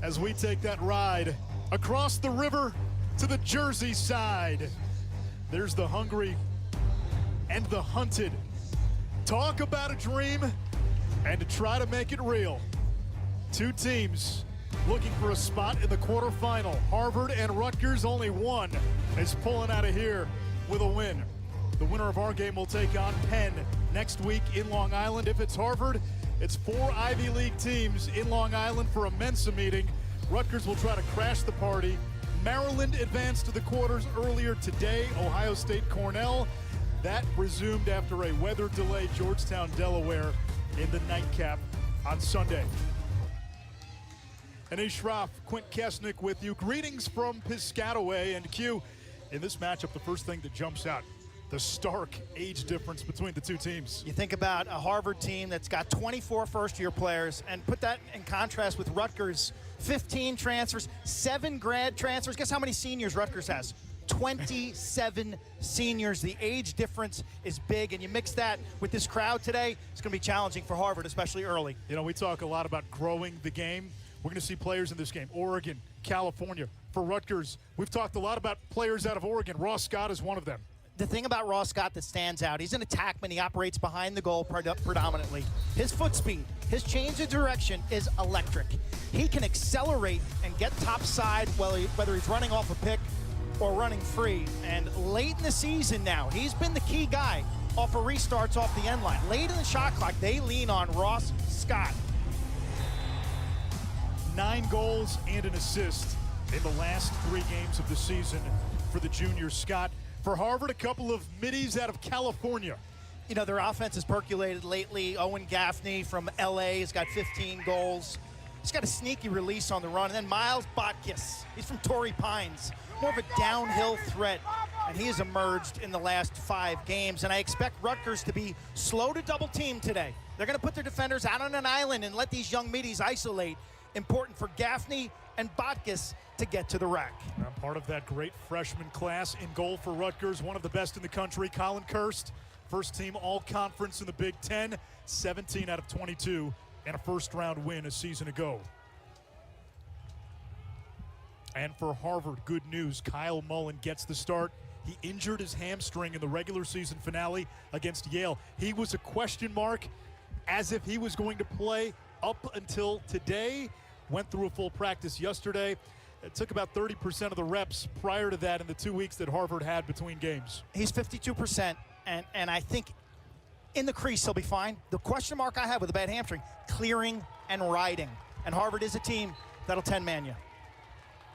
as we take that ride across the river to the Jersey side. There's the hungry and the hunted. Talk about a dream and to try to make it real. Two teams looking for a spot in the quarterfinal. Harvard and Rutgers, only one is pulling out of here with a win. The winner of our game will take on Penn next week in Long Island. If it's Harvard, it's 4 Ivy League teams in Long Island for a Mensa meeting. Rutgers will try to crash the party. Maryland advanced to the quarters earlier today. Ohio State, Cornell. That resumed after a weather delay. Georgetown, Delaware in the nightcap on Sunday. Anish Shroff, Quint Kesnick with you. Greetings from Piscataway. And Q, in this matchup, the first thing that jumps out, the stark age difference between the two teams. You think about a Harvard team that's got 24 first-year players, and put that in contrast with Rutgers, 15 transfers, 7 grad transfers. Guess how many seniors Rutgers has? 27 seniors. The age difference is big, and you mix that with this crowd today, it's going to be challenging for Harvard, especially early. You know, we talk a lot about growing the game. We're going to see players in this game. Oregon, California. For Rutgers, we've talked a lot about players out of Oregon. Ross Scott is one of them. The thing about Ross Scott that stands out, he's an attackman. He operates behind the goal predominantly. His foot speed, his change of direction is electric. He can accelerate and get top side, whether he's running off a pick or running free. And late in the season now, he's been the key guy off of restarts off the end line. Late in the shot clock, they lean on Ross Scott. 9 goals and an assist in the last 3 games of the season for the junior Scott. For Harvard, a couple of middies out of California. You know, their offense has percolated lately. Owen Gaffney from LA has got 15 goals. He's got a sneaky release on the run. And then Miles Botkiss, he's from Torrey Pines, more of a downhill threat. And he has emerged in the last 5 games. And I expect Rutgers to be slow to double team today. They're going to put their defenders out on an island and let these young middies isolate. Important for Gaffney and Botkiss to get to the rack. Now, part of that great freshman class in goal for Rutgers, one of the best in the country, Colin Kirst, first team all-conference in the Big Ten, 17 out of 22, and a first-round win a season ago. And for Harvard, good news, Kyle Mullen gets the start. He injured his hamstring in the regular season finale against Yale. He was a question mark, as if he was going to play up until today. Went through a full practice yesterday. It took about 30% of the reps prior to that in the 2 weeks that Harvard had between games. He's 52%, and I think in the crease he'll be fine. The question mark I have with a bad hamstring, clearing and riding. And Harvard is a team that'll 10-man you.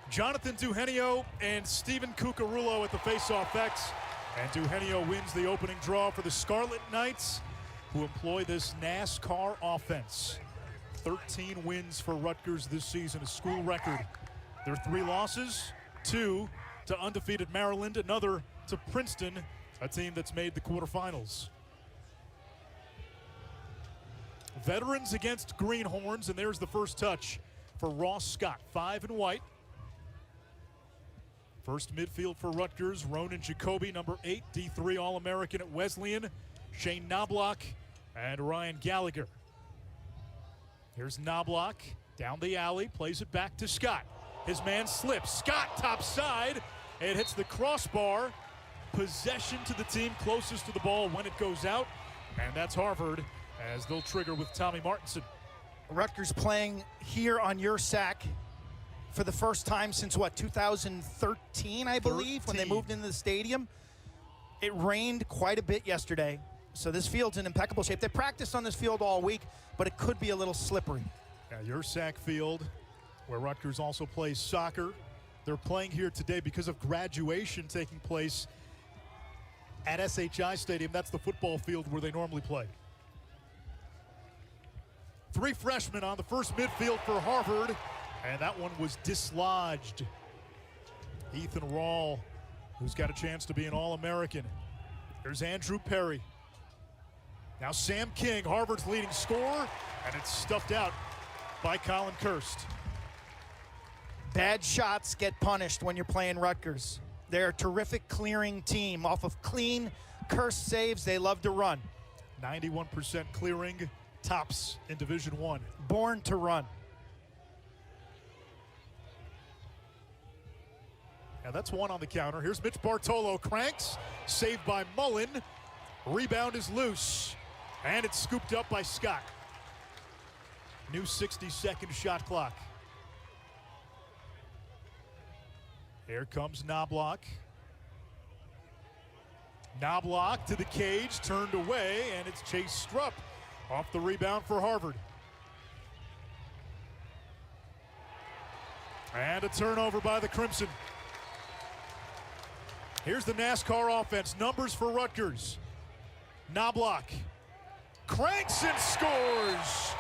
Jonathan Duhenio and Stephen Cucurullo at the face-off X. And Duhenio wins the opening draw for the Scarlet Knights, who employ this NASCAR offense. 13 wins for Rutgers this season, a school record. Their 3 losses, 2 to undefeated Maryland, another to Princeton, a team that's made the quarterfinals. Veterans against Greenhorns, and there's the first touch for Ross Scott, 5 and white. First midfield for Rutgers, Ronan Jacoby, number 8, D3 All-American at Wesleyan, Shane Knobloch, and Ryan Gallagher. Here's Knobloch, down the alley, plays it back to Scott. His man slips, Scott top side, and hits the crossbar. Possession to the team closest to the ball when it goes out, and that's Harvard as they'll trigger with Tommy Martinson. Rutgers playing here on your sack for the first time since, what, 2013, I believe, when they moved into the stadium. It rained quite a bit yesterday, so this field's in impeccable shape. They practiced on this field all week, but it could be a little slippery. Yeah, your sack field, where Rutgers also plays soccer. They're playing here today because of graduation taking place at SHI Stadium. That's the football field where they normally play. 3 freshmen on the first midfield for Harvard, and that one was dislodged. Ethan Rawl, who's got a chance to be an All-American. There's Andrew Perry. Now Sam King, Harvard's leading scorer, and it's stuffed out by Colin Kirst. Bad shots get punished when you're playing Rutgers. They're a terrific clearing team. Off of clean Kirst saves, they love to run. 91% clearing, tops in Division I. Born to run. Now that's one on the counter. Here's Mitch Bartolo, cranks, saved by Mullen. Rebound is loose, and it's scooped up by Scott. New 60-second shot clock. Here comes Knobloch. Knobloch to the cage, turned away, and it's Chase Strupp off the rebound for Harvard. And a turnover by the Crimson. Here's the NASCAR offense. Numbers for Rutgers. Knobloch cranks and scores.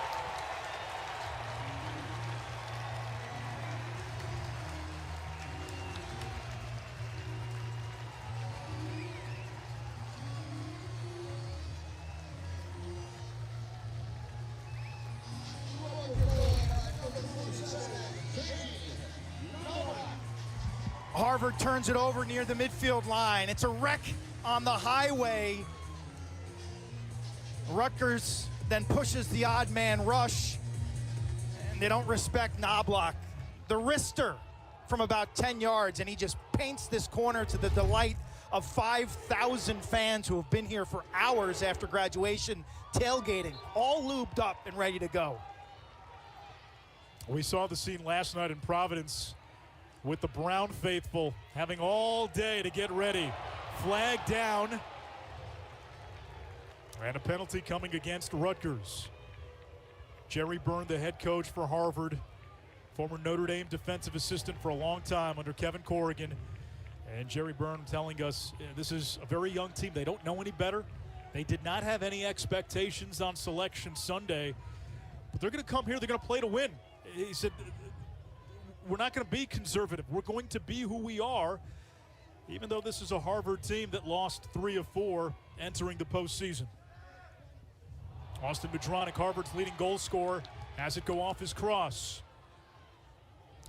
Harvard turns it over near the midfield line. It's a wreck on the highway. Rutgers then pushes the odd man rush, and they don't respect Knobloch. The wrister from about 10 yards, and he just paints this corner to the delight of 5,000 fans who have been here for hours after graduation, tailgating, all lubed up and ready to go. We saw the scene last night in Providence with the Brown faithful having all day to get ready. Flag down. And a penalty coming against Rutgers. Jerry Byrne, the head coach for Harvard, former Notre Dame defensive assistant for a long time under Kevin Corrigan. And Jerry Byrne telling us this is a very young team. They don't know any better. They did not have any expectations on Selection Sunday. But they're going to come here. They're going to play to win. He said, we're not going to be conservative. We're going to be who we are, even though this is a Harvard team that lost 3 of 4 entering the postseason. Austin Medronic, Harvard's leading goal scorer, has it go off his cross.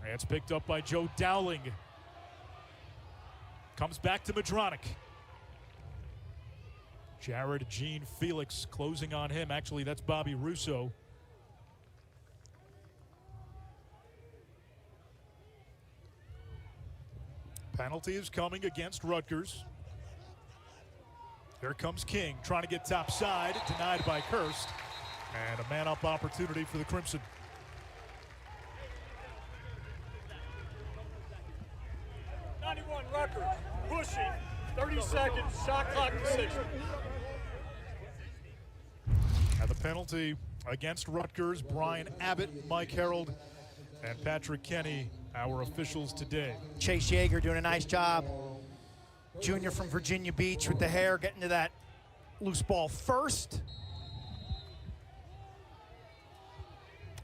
And it's picked up by Joe Dowling. Comes back to Medronic. Jared Gene Felix closing on him. Actually, that's Bobby Russo. Penalty is coming against Rutgers. Here comes King, trying to get top side, denied by Kirst. And a man-up opportunity for the Crimson. Rutgers, pushing, 30 seconds, shot clock decision. And the penalty against Rutgers, Brian Abbott, Mike Harold, and Patrick Kenny, our officials today. Chase Yeager doing a nice job. Junior from Virginia Beach with the hair, getting to that loose ball first.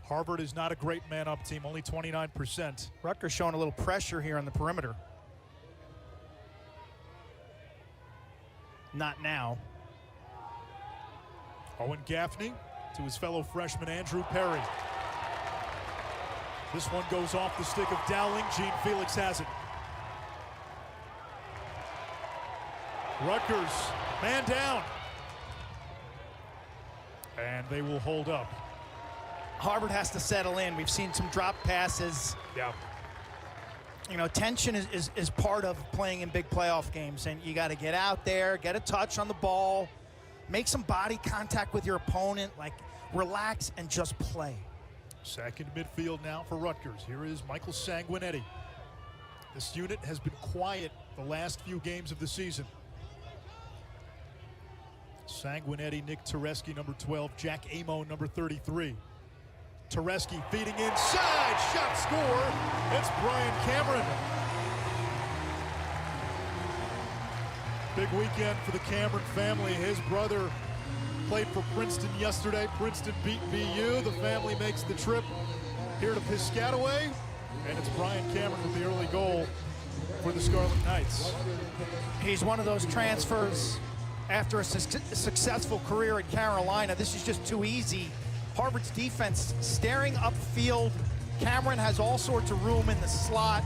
Harvard is not a great man-up team, only 29%. Rutgers showing a little pressure here on the perimeter. Not now. Owen Gaffney to his fellow freshman Andrew Perry. This one goes off the stick of Dowling. Gene Felix has it. Rutgers, man down. And they will hold up. Harvard has to settle in. We've seen some drop passes. Yeah. You know, tension is part of playing in big playoff games, and you got to get out there, get a touch on the ball, make some body contact with your opponent, like relax and just play. Second midfield now for Rutgers. Here is Michael Sanguinetti. This unit has been quiet the last few games of the season. Sanguinetti, Nick Tereski, number 12, Jack Amo, number 33. Tereski feeding inside, shot score. It's Brian Cameron. Big weekend for the Cameron family. His brother played for Princeton yesterday. Princeton beat BU. The family makes the trip here to Piscataway. And it's Brian Cameron with the early goal for the Scarlet Knights. He's one of those transfers after a successful career at Carolina. This is just too easy. Harvard's defense staring upfield. Cameron has all sorts of room in the slot.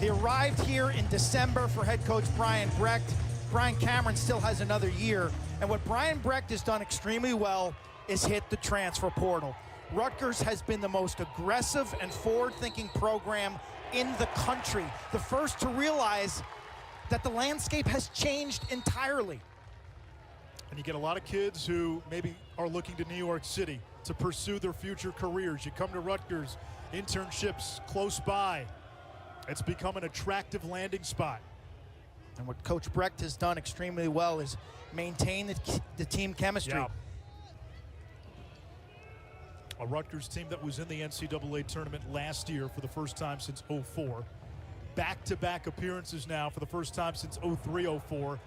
He arrived here in December for head coach Brian Brecht. Brian Cameron still has another year. And what Brian Brecht has done extremely well is hit the transfer portal. Rutgers has been the most aggressive and forward-thinking program in the country, the first to realize that the landscape has changed entirely. And you get a lot of kids who maybe are looking to New York City to pursue their future careers. You come to Rutgers, internships close by. It's become an attractive landing spot. And what Coach Brecht has done extremely well is maintain the team chemistry. Yeah. A Rutgers team that was in the NCAA tournament last year for the first time since '04. Back-to-back appearances now for the first time since '03-04.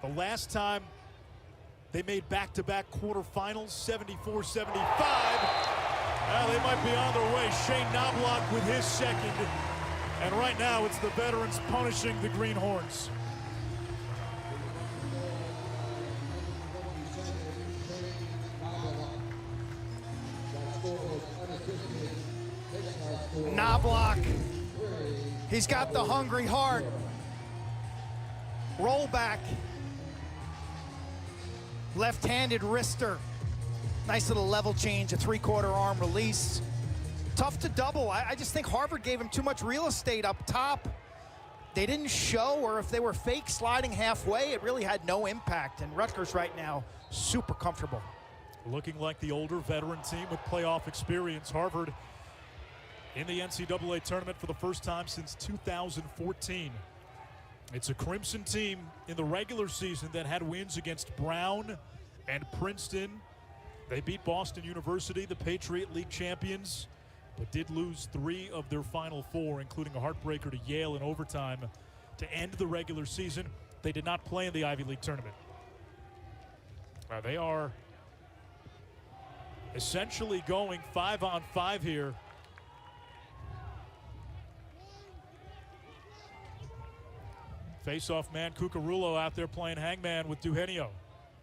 The last time they made back-to-back quarterfinals, 74-75. They might be on their way. Shane Knobloch with his second. And right now it's the veterans punishing the Greenhorns. Knobloch, he's got the hungry heart. Roll back. Left-handed wrister. Nice little level change, a three-quarter arm release. Tough to double. I just think Harvard gave him too much real estate up top. They didn't show, or if they were fake sliding halfway, it really had no impact. And Rutgers right now, super comfortable. Looking like the older veteran team with playoff experience. Harvard in the NCAA tournament for the first time since 2014. It's a Crimson team in the regular season that had wins against Brown and Princeton. They beat Boston University, the Patriot League champions, but did lose 3 of their final 4, including a heartbreaker to Yale in overtime to end the regular season. They did not play in the Ivy League tournament. They are essentially going 5-on-5 here. Face-off man Cucurullo out there playing hangman with Duhenio.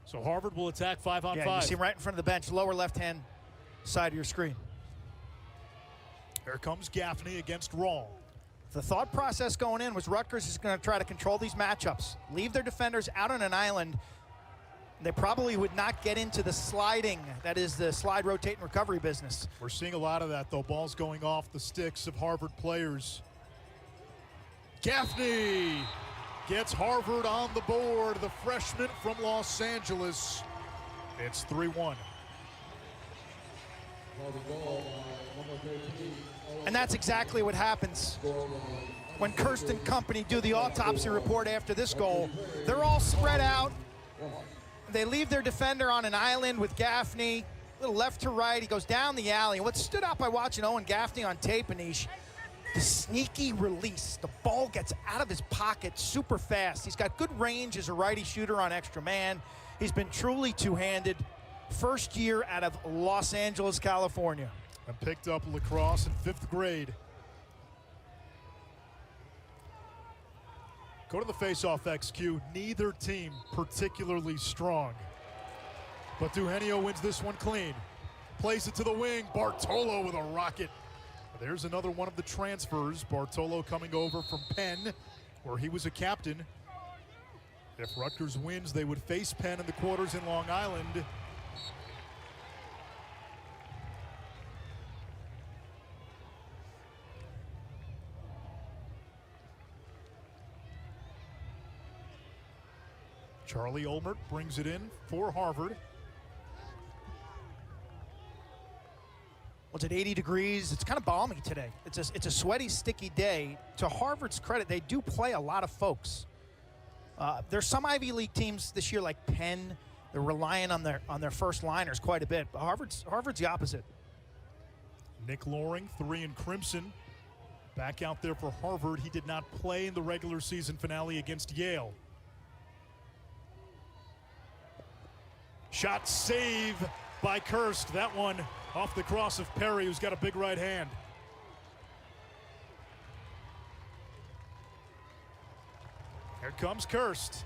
So Harvard will attack 5-on-5. Yeah, you see him right in front of the bench, lower left-hand side of your screen. Here comes Gaffney against Rawl. The thought process going in was Rutgers is going to try to control these matchups, leave their defenders out on an island. They probably would not get into the sliding, that is the slide, rotate, and recovery business. We're seeing a lot of that, though. Balls going off the sticks of Harvard players. Gaffney gets Harvard on the board, the freshman from Los Angeles. It's 3-1. And that's exactly what happens when Kirsten Company do the autopsy report after this goal. They're all spread out. They leave their defender on an island with Gaffney, a little left to right. He goes down the alley. And what stood out by watching Owen Gaffney on tape, Anish, the sneaky release. The ball gets out of his pocket super fast. He's got good range as a righty shooter on extra man. He's been truly two-handed. First year out of Los Angeles, California. And picked up lacrosse in 5th grade. Go to the face-off XQ. Neither team particularly strong. But Duhenio wins this one clean. Plays it to the wing. Bartolo with a rocket. There's another one of the transfers. Bartolo coming over from Penn, where he was a captain. If Rutgers wins, they would face Penn in the quarters in Long Island. Charlie Olmert brings it in for Harvard. Well, it's at 80 degrees. It's kind of balmy today. It's a sweaty, sticky day. To Harvard's credit, they do play a lot of folks. There's some Ivy League teams this year, like Penn. They're relying on their first liners quite a bit. But Harvard's the opposite. Nick Loring, 3 in crimson, back out there for Harvard. He did not play in the regular season finale against Yale. Shot save by Kirst. That one off the cross of Perry, who's got a big right hand. Here comes Kirst.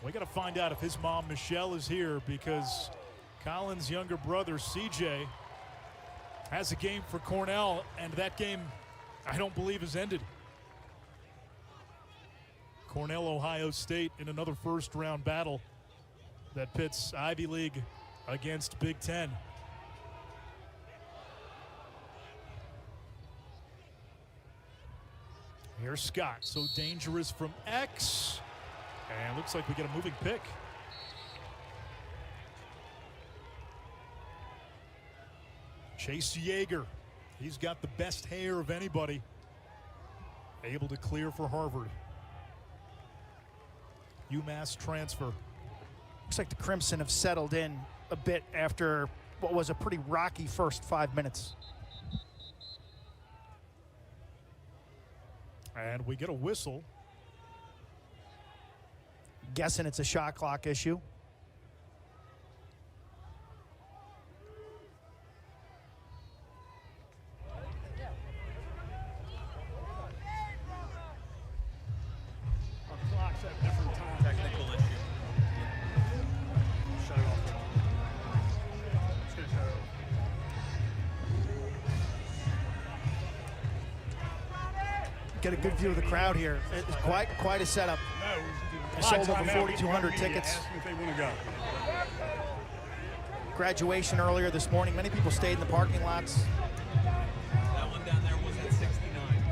We got to find out if his mom, Michelle, is here, because Colin's younger brother, CJ, has a game for Cornell, and that game, I don't believe, is ended. Cornell, Ohio State in another first-round battle that pits Ivy League against Big Ten. Here's Scott, so dangerous from X. And looks like we get a moving pick. Chase Yeager, he's got the best hair of anybody. Able to clear for Harvard. UMass transfer. Looks like the Crimson have settled in a bit after what was a pretty rocky first 5 minutes. And we get a whistle. Guessing it's a shot clock issue. Clocks at different times. Technical issue. Shut it off. It's gonna shut it off. Get a good view of the crowd here. It's quite a setup. No, They sold over 4,200 tickets. Ask them if they want to go. Graduation earlier this morning. Many people stayed in the parking lots. That one down there was at 69.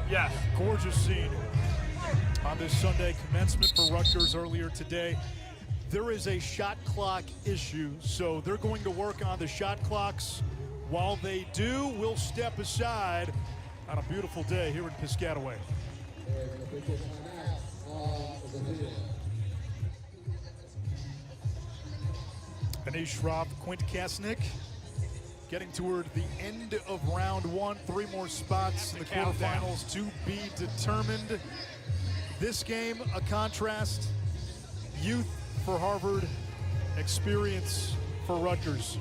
Yes. Gorgeous scene on this Sunday commencement for Rutgers earlier today. There is a shot clock issue, so they're going to work on the shot clocks. While they do, we'll step aside on a beautiful day here in Piscataway. Anish Robb, Quint Kasnick getting toward the end of round one. 3 more spots in the quarterfinals to be determined. This game, a contrast. Youth for Harvard, experience for Rutgers.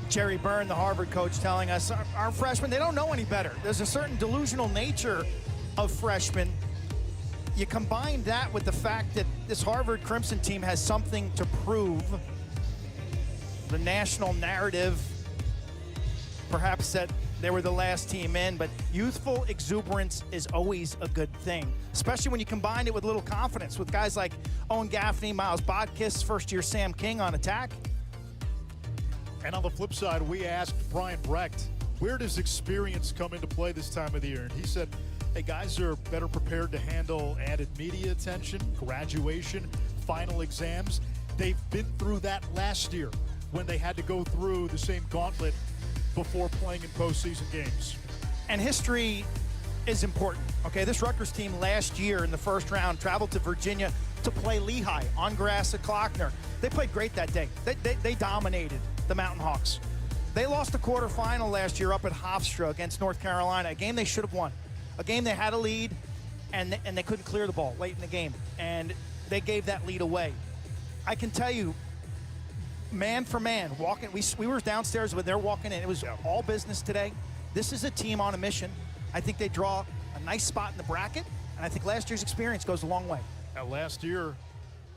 Jerry Byrne, the Harvard coach, telling us our freshmen, they don't know any better. There's a certain delusional nature of freshmen. You combine that with the fact that this Harvard Crimson team has something to prove. The national narrative, perhaps that they were the last team in, but youthful exuberance is always a good thing, especially when you combine it with a little confidence with guys like Owen Gaffney, Miles Botkiss, first-year Sam King on attack. And on the flip side, we asked Brian Brecht, where does experience come into play this time of the year? And he said, hey, guys are better prepared to handle added media attention, graduation, final exams. They've been through that last year when they had to go through the same gauntlet before playing in postseason games. And history is important, okay? This Rutgers team last year in the first round traveled to Virginia to play Lehigh on grass at Klockner. They played great that day. They dominated the Mountain Hawks. They lost the quarterfinal last year up at Hofstra against North Carolina, a game they should have won. A game they had a lead, and they couldn't clear the ball late in the game, and they gave that lead away. I can tell you, man for man, walking. We were downstairs when they're walking in. It was all business today. This is a team on a mission. I think they draw a nice spot in the bracket, and I think last year's experience goes a long way. Now, last year,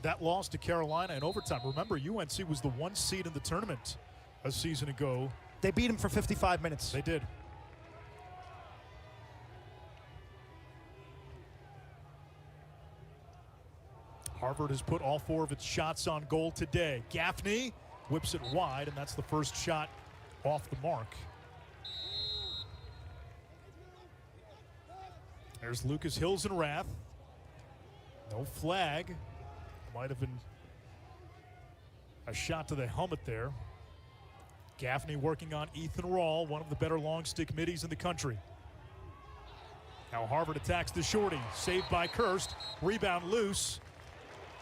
that loss to Carolina in overtime. Remember, UNC was the 1 seed in the tournament a season ago. They beat them for 55 minutes. They did. Harvard has put all 4 of its shots on goal today. Gaffney whips it wide, and that's the first shot off the mark. There's Lucas Hilsenrath. No flag. Might have been a shot to the helmet there. Gaffney working on Ethan Rawl, one of the better long stick middies in the country. Now Harvard attacks the shorty. Saved by Kirst. Rebound loose.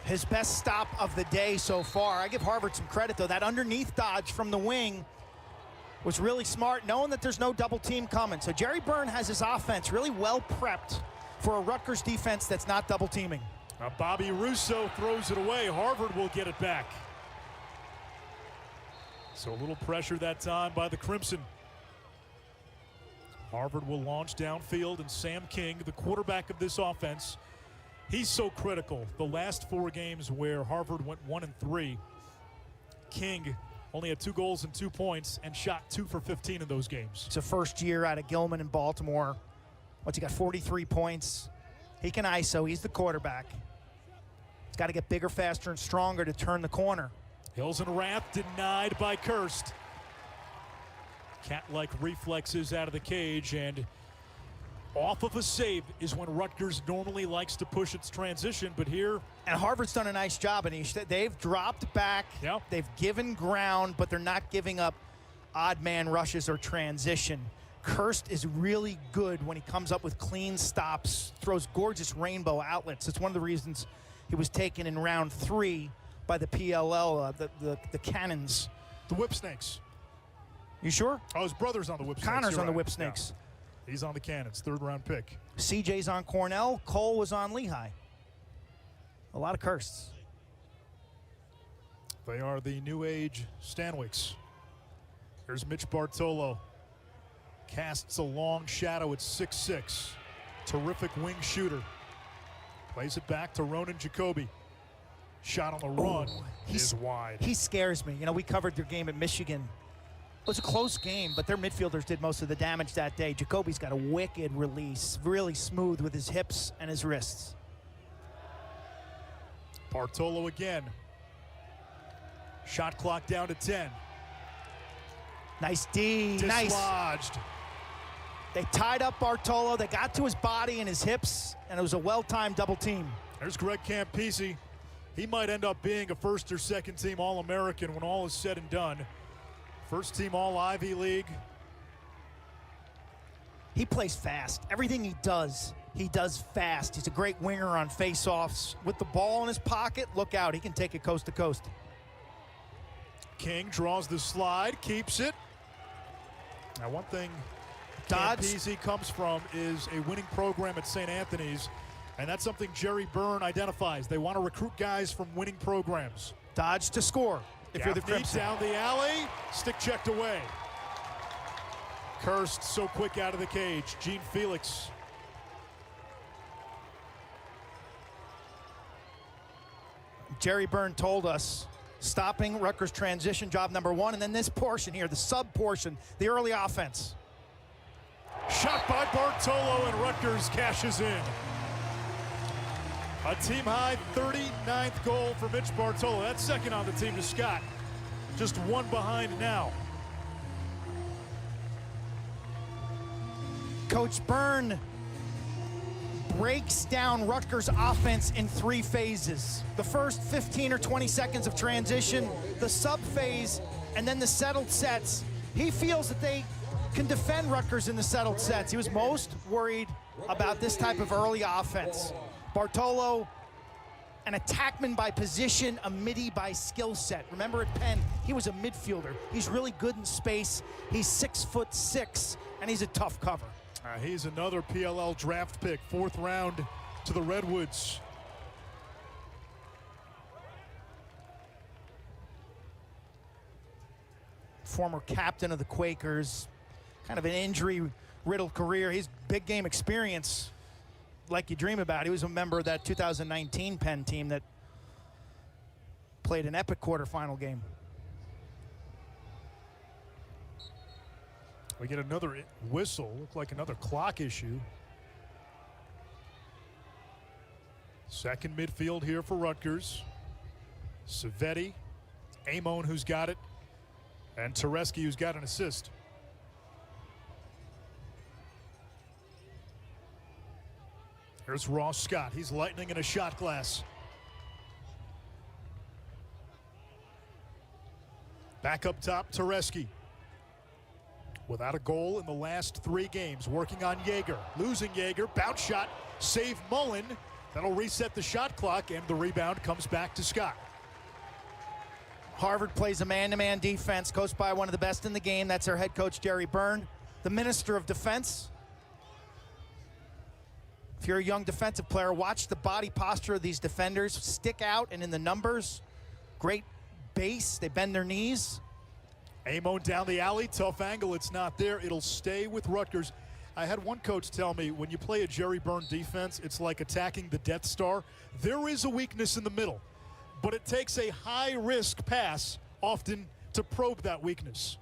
His best stop of the day so far. I give Harvard some credit, though. That underneath dodge from the wing was really smart, knowing that there's no double team coming. So Jerry Byrne has his offense really well prepped for a Rutgers defense that's not double teaming. Now Bobby Russo throws it away. Harvard will get it back. So a little pressure that time by the Crimson. Harvard will launch downfield, and Sam King, the quarterback of this offense, he's so critical. The last 4 games where Harvard went 1-3, King only had 2 goals and 2 points and shot 2 for 15 in those games. It's a first year out of Gilman in Baltimore. What's he got, 43 points. He can ISO, he's the quarterback. He's got to get bigger, faster, and stronger to turn the corner. Hilsenrath denied by Kirst. Cat-like reflexes out of the cage, and Off of a save is when Rutgers normally likes to push its transition, but here... And Harvard's done a nice job, Anish. They've dropped back. Yep. They've given ground, but they're not giving up odd man rushes or transition. Kirst is really good when he comes up with clean stops, throws gorgeous rainbow outlets. It's one of the reasons he was taken in round 3 by the PLL, the Cannons. The Whip Snakes. You sure? Oh, his brother's on the Whip Snakes. Connor's You're on the right. Whip Snakes. Yeah. He's on the Cannons, 3rd-round pick. CJ's on Cornell. Cole was on Lehigh. A lot of Kirsts. They are the new age Stanwicks. Here's Mitch Bartolo. Casts a long shadow at 6'6". Terrific wing shooter. Plays it back to Ronan Jacoby. Shot on the run is wide. He scares me. You know, we covered their game at Michigan. It was a close game, but their midfielders did most of the damage that day. Jacoby's got a wicked release, really smooth with his hips and his wrists. Bartolo again. Shot clock down to 10. Nice D, nice. Dislodged. They tied up Bartolo. They got to his body and his hips, and it was a well-timed double team. There's Greg Campisi. He might end up being a 1st or 2nd team All-American when all is said and done. 1st team All-Ivy League. He plays fast. Everything he does fast. He's a great winger on face-offs. With the ball in his pocket, look out. He can take it coast to coast. King draws the slide, keeps it. Now, one thing Dodds. Campisi comes from is a winning program at St. Anthony's, and that's something Jerry Byrne identifies. They want to recruit guys from winning programs. Dodge to score if you're the Gaffney Crimson. down the alley, stick checked away. Kirst so quick out of the cage. Gene Felix. Jerry Byrne told us stopping Rutgers transition job number 1, and then this portion here, the sub portion, the early offense. Shot by Bartolo, and Rutgers cashes in. A team-high 39th goal for Mitch Bartolo. That's 2nd on the team to Scott. Just 1 behind now. Coach Byrne breaks down Rutgers' offense in 3 phases. The first 15 or 20 seconds of transition, the sub phase, and then the settled sets. He feels that they can defend Rutgers in the settled sets. He was most worried about this type of early offense. Bartolo, an attackman by position, a midi by skill set. Remember at Penn, he was a midfielder. He's really good in space. He's 6'6", and he's a tough cover. He's another PLL draft pick, 4th round to the Redwoods. Former captain of the Quakers, kind of an injury-riddled career. He's big game experience, like you dream about. He was a member of that 2019 Penn team that played an epic quarterfinal game. We get another whistle, looked like another clock issue. 2nd midfield here for Rutgers. Savetti, Amon who's got it, and Tereski who's got an assist. Here's Ross Scott. He's lightning in a shot glass. Back up top, Tereski. Without a goal in the last 3 games, working on Yeager. Losing Yeager, bounce shot, save Mullen. That'll reset the shot clock, and the rebound comes back to Scott. Harvard plays a man-to-man defense, coached by one of the best in the game. That's their head coach, Jerry Byrne, the minister of defense. If you're a young defensive player, watch the body posture of these defenders. Stick out and in the numbers. Great base. They bend their knees. Amon down the alley, tough angle, it's not there. It'll stay with Rutgers. I had one coach tell me, when you play a Jerry Byrne defense, it's like attacking the Death Star. There is a weakness in the middle, but it takes a high-risk pass often to probe that weakness.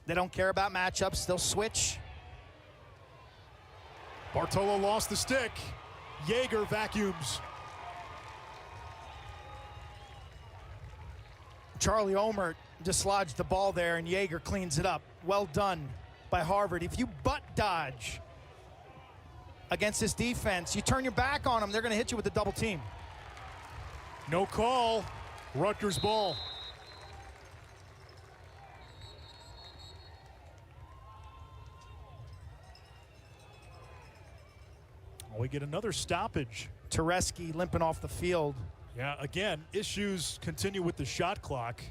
They don't care about matchups. They'll switch. Bartolo lost the stick. Yeager vacuums. Charlie Omert dislodged the ball there, and Yeager cleans it up. Well done by Harvard. If you butt dodge against this defense. You turn your back on them, they're going to hit you with a double team. No call. Rutgers ball. We get another stoppage. Tereski limping off the field. Yeah, again, issues continue with the shot clock.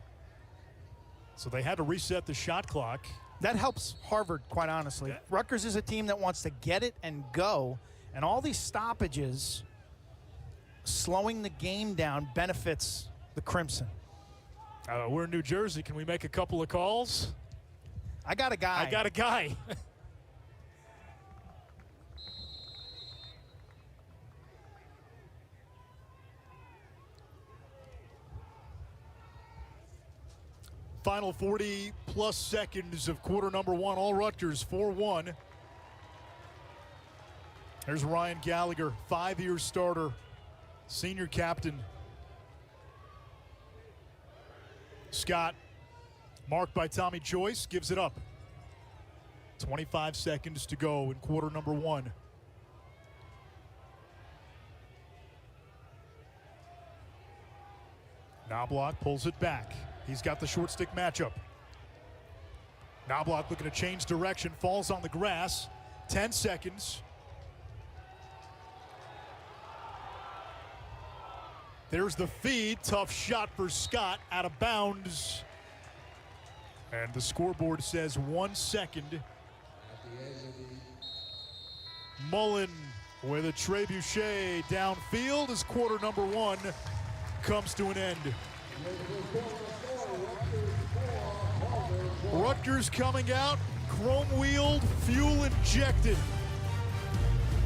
So they had to reset the shot clock. That helps Harvard, quite honestly. Yeah. Rutgers is a team that wants to get it and go, and all these stoppages, slowing the game down, benefits the Crimson. We're in New Jersey. Can we make a couple of calls? I got a guy. I got a guy. Final 40-plus seconds of quarter number one. All Rutgers 4-1. There's Ryan Gallagher, 5-year starter, senior captain. Scott, marked by Tommy Joyce, gives it up. 25 seconds to go in quarter number one. Knobloch pulls it back. He's got the short stick matchup. Knobloch looking to change direction, falls on the grass. 10 seconds. There's the feed. Tough shot for Scott, out of bounds. And the scoreboard says 1 second. Mullen with a trebuchet downfield as quarter number one comes to an end. Rutgers coming out, chrome-wheeled, fuel-injected.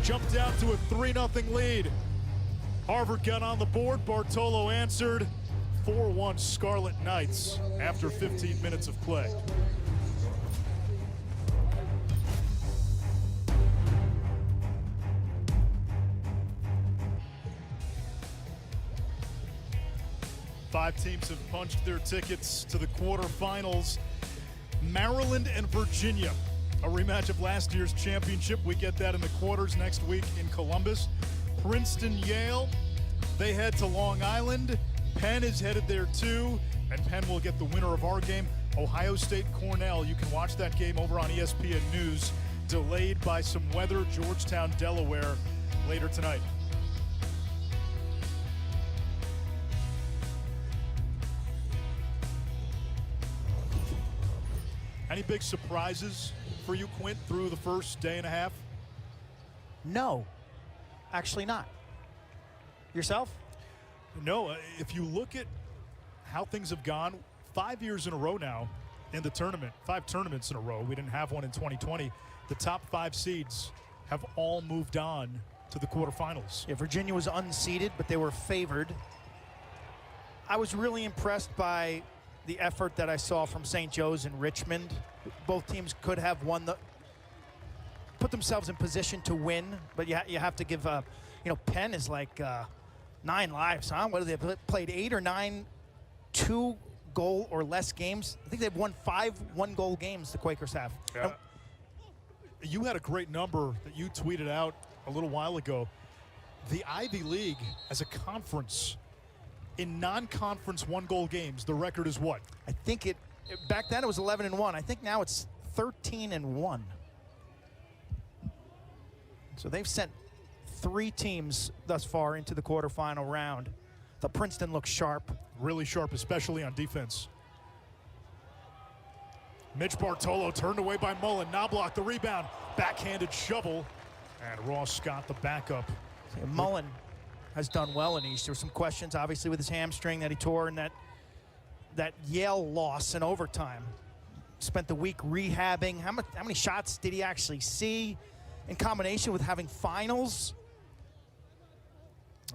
Jumped out to a 3-0 lead. Harvard got on the board. Bartolo answered. 4-1 Scarlet Knights after 15 minutes of play. Five teams have punched their tickets to the quarterfinals. Maryland and Virginia, a rematch of last year's championship. We get that in the quarters next week in Columbus. Princeton, Yale, they head to Long Island. Penn is headed there too, and Penn will get the winner of our game. Ohio State, Cornell, you can watch that game over on ESPN News. Delayed by some weather, Georgetown, Delaware, later tonight. Any big surprises for you, Quint, through the first day and a half? No, actually not. Yourself? No, if you look at how things have gone, 5 years in a row now in the tournament, 5 tournaments in a row. We didn't have one in 2020. The top 5 seeds have all moved on to the quarterfinals. Yeah, Virginia was unseeded, but they were favored. I was really impressed by the effort that I saw from St. Joe's and Richmond. Both teams could have won put themselves in position to win, but you have to give, Penn is like 9 lives, huh? What have they played, 8 or 9 2-goal or less games? I think they've won 5 one-goal games, the Quakers have. Yeah. You had a great number that you tweeted out a little while ago. The Ivy League as a conference, in non-conference one-goal games, the record is what? I think back then it was 11-1. I think now it's 13-1. So they've sent 3 teams thus far into the quarterfinal round. The Princeton looks sharp. Really sharp, especially on defense. Mitch Bartolo turned away by Mullen. Knobloch the rebound. Backhanded shovel. And Ross Scott the backup. Mullen has done well in East. There were some questions, obviously, with his hamstring that he tore in that Yale loss in overtime. Spent the week rehabbing. How many shots did he actually see in combination with having finals?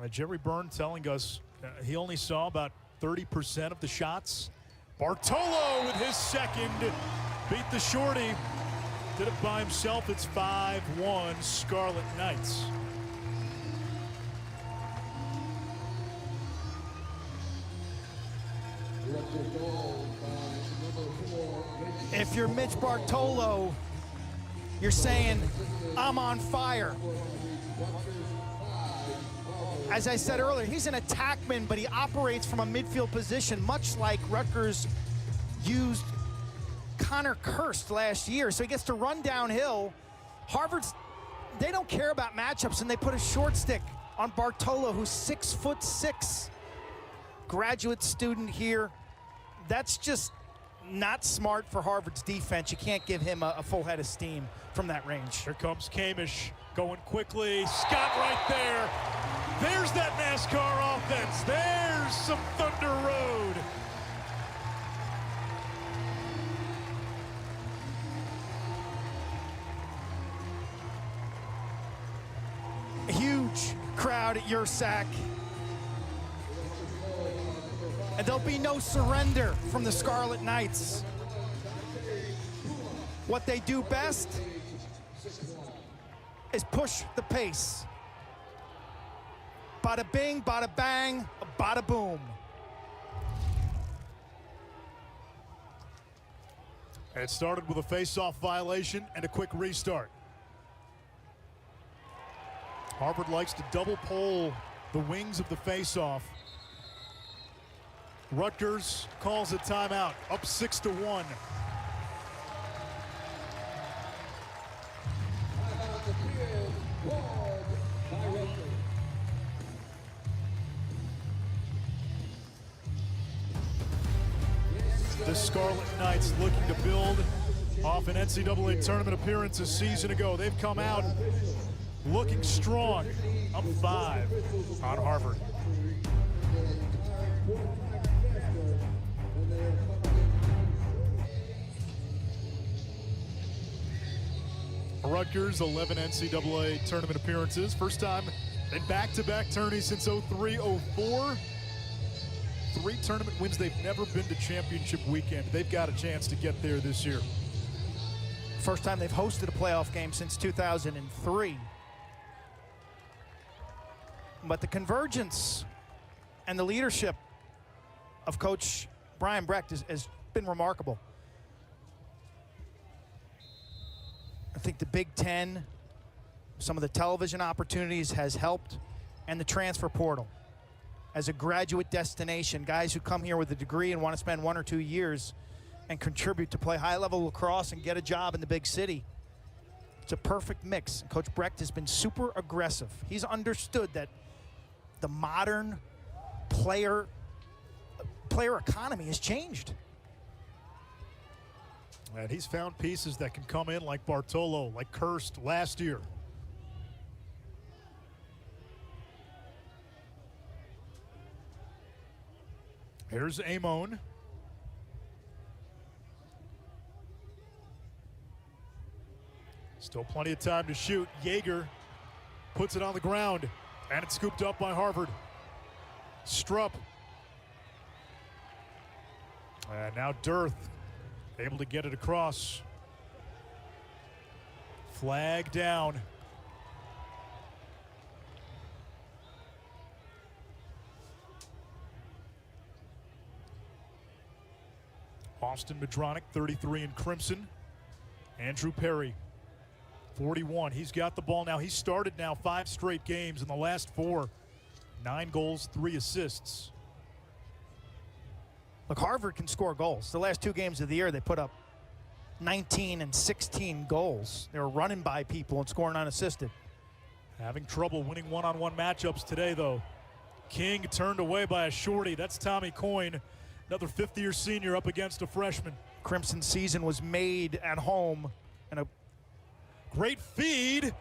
Jerry Byrne telling us he only saw about 30% of the shots. Bartolo with his second. Beat the shorty. Did it by himself. It's 5-1 Scarlet Knights. If you're Mitch Bartolo, you're saying, I'm on fire. As I said earlier, he's an attackman, but he operates from a midfield position, much like Rutgers used Connor Kirst last year. So he gets to run downhill. Harvard's, they don't care about matchups, and they put a short stick on Bartolo, who's 6'6", graduate student here. That's just not smart for Harvard's defense. You can't give him a full head of steam from that range. Here comes Kamish going quickly. Scott right there. There's that NASCAR offense. There's some Thunder Road. A huge crowd at URSAC. And there'll be no surrender from the Scarlet Knights. What they do best is push the pace. Bada bing, bada bang, bada boom. And it started with a face-off violation and a quick restart. Harvard likes to double pole the wings of the face-off. Rutgers calls a timeout, up 6-1. The Scarlet Knights looking to build off an NCAA tournament appearance a season ago. They've come out looking strong, up 5 on Harvard. Rutgers, 11 NCAA tournament appearances. First time in back-to-back tourneys since 03-04. 3 tournament wins. They've never been to championship weekend. They've got a chance to get there this year. First time they've hosted a playoff game since 2003. But the convergence and the leadership of Coach Brian Brecht has been remarkable. I think the Big Ten, some of the television opportunities has helped, and the transfer portal. As a graduate destination, guys who come here with a degree and want to spend 1 or 2 years and contribute to play high-level lacrosse and get a job in the big city. It's a perfect mix. Coach Brecht has been super aggressive. He's understood that the modern player economy has changed. And he's found pieces that can come in like Bartolo, like Kirst last year. Here's Amon. Still plenty of time to shoot. Yeager puts it on the ground, and it's scooped up by Harvard. Strupp. And now Dearth able to get it across. Flag down. Austin Madronic, 33 in crimson. Andrew Perry, 41. He's got the ball now. He's started now 5 straight games in the last 4. 9 goals, 3 assists. Look, Harvard can score goals. The last 2 games of the year, they put up 19 and 16 goals. They were running by people and scoring unassisted. Having trouble winning one-on-one matchups today, though. King turned away by a shorty. That's Tommy Coyne, another 5th-year senior up against a freshman. Crimson season was made at home, and a great feed.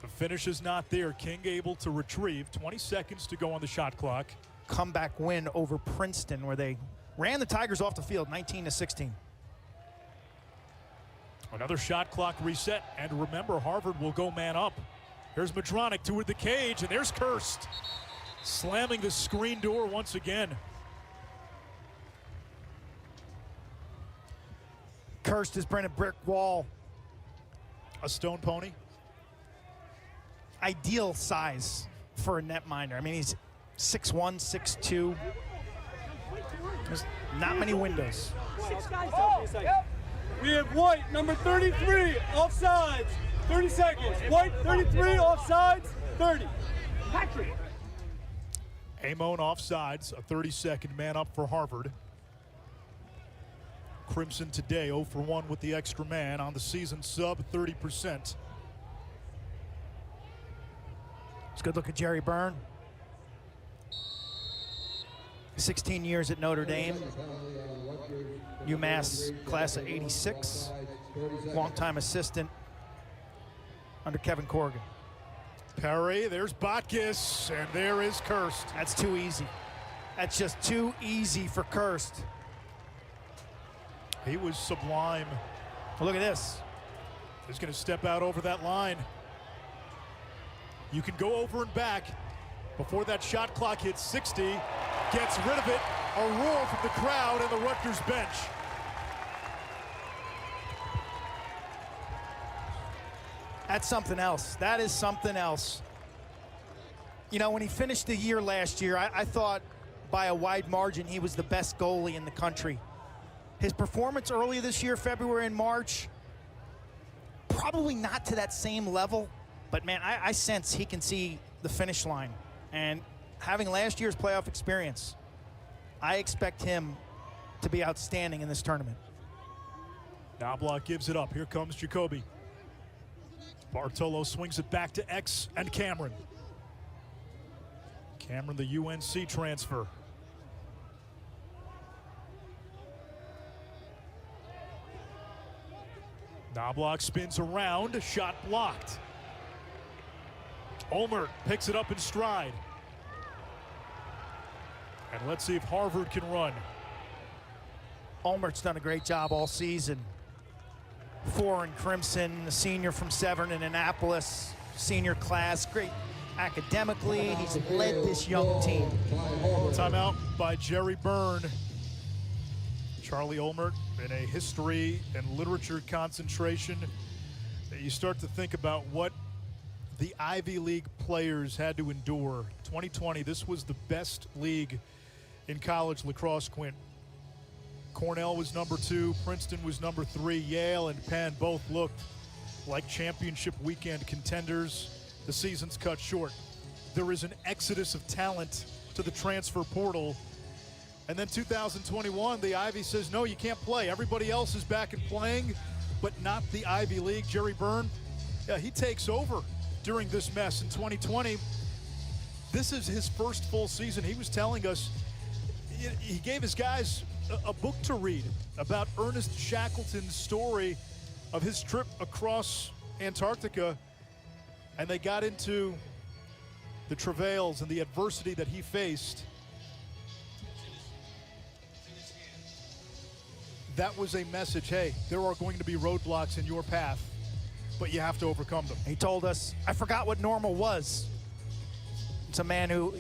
The finish is not there. King able to retrieve. 20 seconds to go on the shot clock. Comeback win over Princeton, where they ran the Tigers off the field 19-16. Another shot clock reset, and remember, Harvard will go man up. Here's Madronic toward the cage, and there's Kirst slamming the screen door once again. Kirst has been a brick wall. A stone pony. Ideal size for a netminder. I mean, he's 6'1", 6'2". There's not many windows. 6 guys out. We have White, number 33, offsides. 30 seconds. White, 33, offsides. 30. Patrick. Amon offsides, a 30-second man up for Harvard. Crimson today 0 for 1 with the extra man on the season, sub 30%. It's a good look at Jerry Byrne. 16 years at Notre Dame. UMass class of 86. Longtime assistant under Kevin Corrigan. Perry, there's Botkiss, and there is Kirst. That's too easy. That's just too easy for Kirst. He was sublime. Look at this. He's going to step out over that line. You can go over and back before that shot clock hits 60. Gets rid of it. A roar from the crowd and the Rutgers bench. That's something else. That is something else. You know, when he finished the year last year, I thought by a wide margin he was the best goalie in the country. His performance earlier this year, February and March, probably not to that same level, but man, I sense he can see the finish line. And having last year's playoff experience, I expect him to be outstanding in this tournament. Knobloch gives it up. Here comes Jacoby. Bartolo swings it back to X and Cameron. Cameron, the UNC transfer. Knobloch spins around, shot blocked. Olmert picks it up in stride. And let's see if Harvard can run. Olmert's done a great job all season. 4 in Crimson, a senior from Severn in Annapolis, senior class, great academically. He's led this young team. Timeout by Jerry Byrne. Charlie Olmert in a history and literature concentration. You start to think about what the Ivy League players had to endure. 2020, this was the best league in college lacrosse, Quint. Cornell was number 2, Princeton was number 3, Yale and Penn both looked like championship weekend contenders. The season's cut short. There is an exodus of talent to the transfer portal. And then 2021, the Ivy says, no, you can't play. Everybody else is back and playing, but not the Ivy League. Jerry Byrne, yeah, he takes over during this mess in 2020. This is his first full season. He was telling us, he gave his guys a book to read about Ernest Shackleton's story of his trip across Antarctica, and they got into the travails and the adversity that he faced. That was a message, hey, there are going to be roadblocks in your path, but you have to overcome them. He told us, I forgot what normal was. It's a man who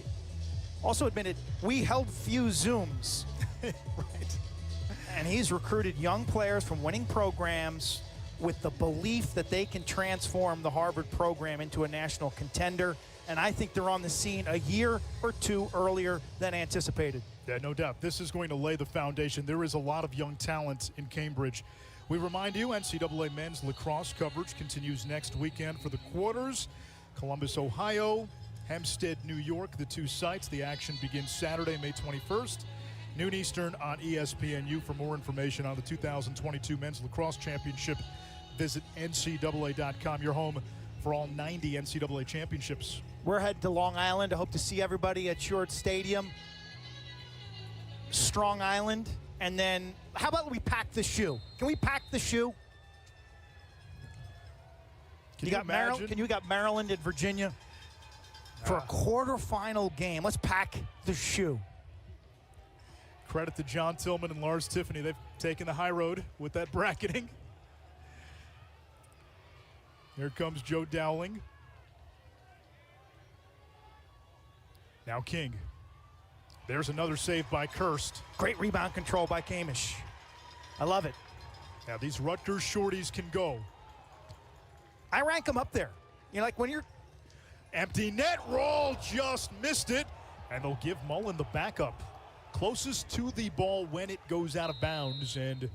also admitted, we held few Zooms. Right. And he's recruited young players from winning programs with the belief that they can transform the Harvard program into a national contender. And I think they're on the scene a year or two earlier than anticipated. Yeah, no doubt. This is going to lay the foundation. There is a lot of young talent in Cambridge. We remind you, NCAA men's lacrosse coverage continues next weekend for the quarters. Columbus, Ohio, Hempstead, New York, the 2 sites. The action begins Saturday, May 21st, noon Eastern on ESPNU. For more information on the 2022 Men's Lacrosse Championship, visit NCAA.com, your home for all 90 NCAA championships. We're headed to Long Island. I hope to see everybody at Short Stadium, Strong Island, and then how about we pack the shoe? Can we pack the shoe? Can you imagine? You got Maryland and Virginia for a quarterfinal game. Let's pack the shoe. Credit to John Tillman and Lars Tiffany. They've taken the high road with that bracketing. Here comes Joe Dowling. Now King. There's another save by Kirst. Great rebound control by Kamish. I love it. Now these Rutgers shorties can go. I rank them up there. You know, like when you're... Empty net roll, just missed it. And they'll give Mullen the backup. Closest to the ball when it goes out of bounds. And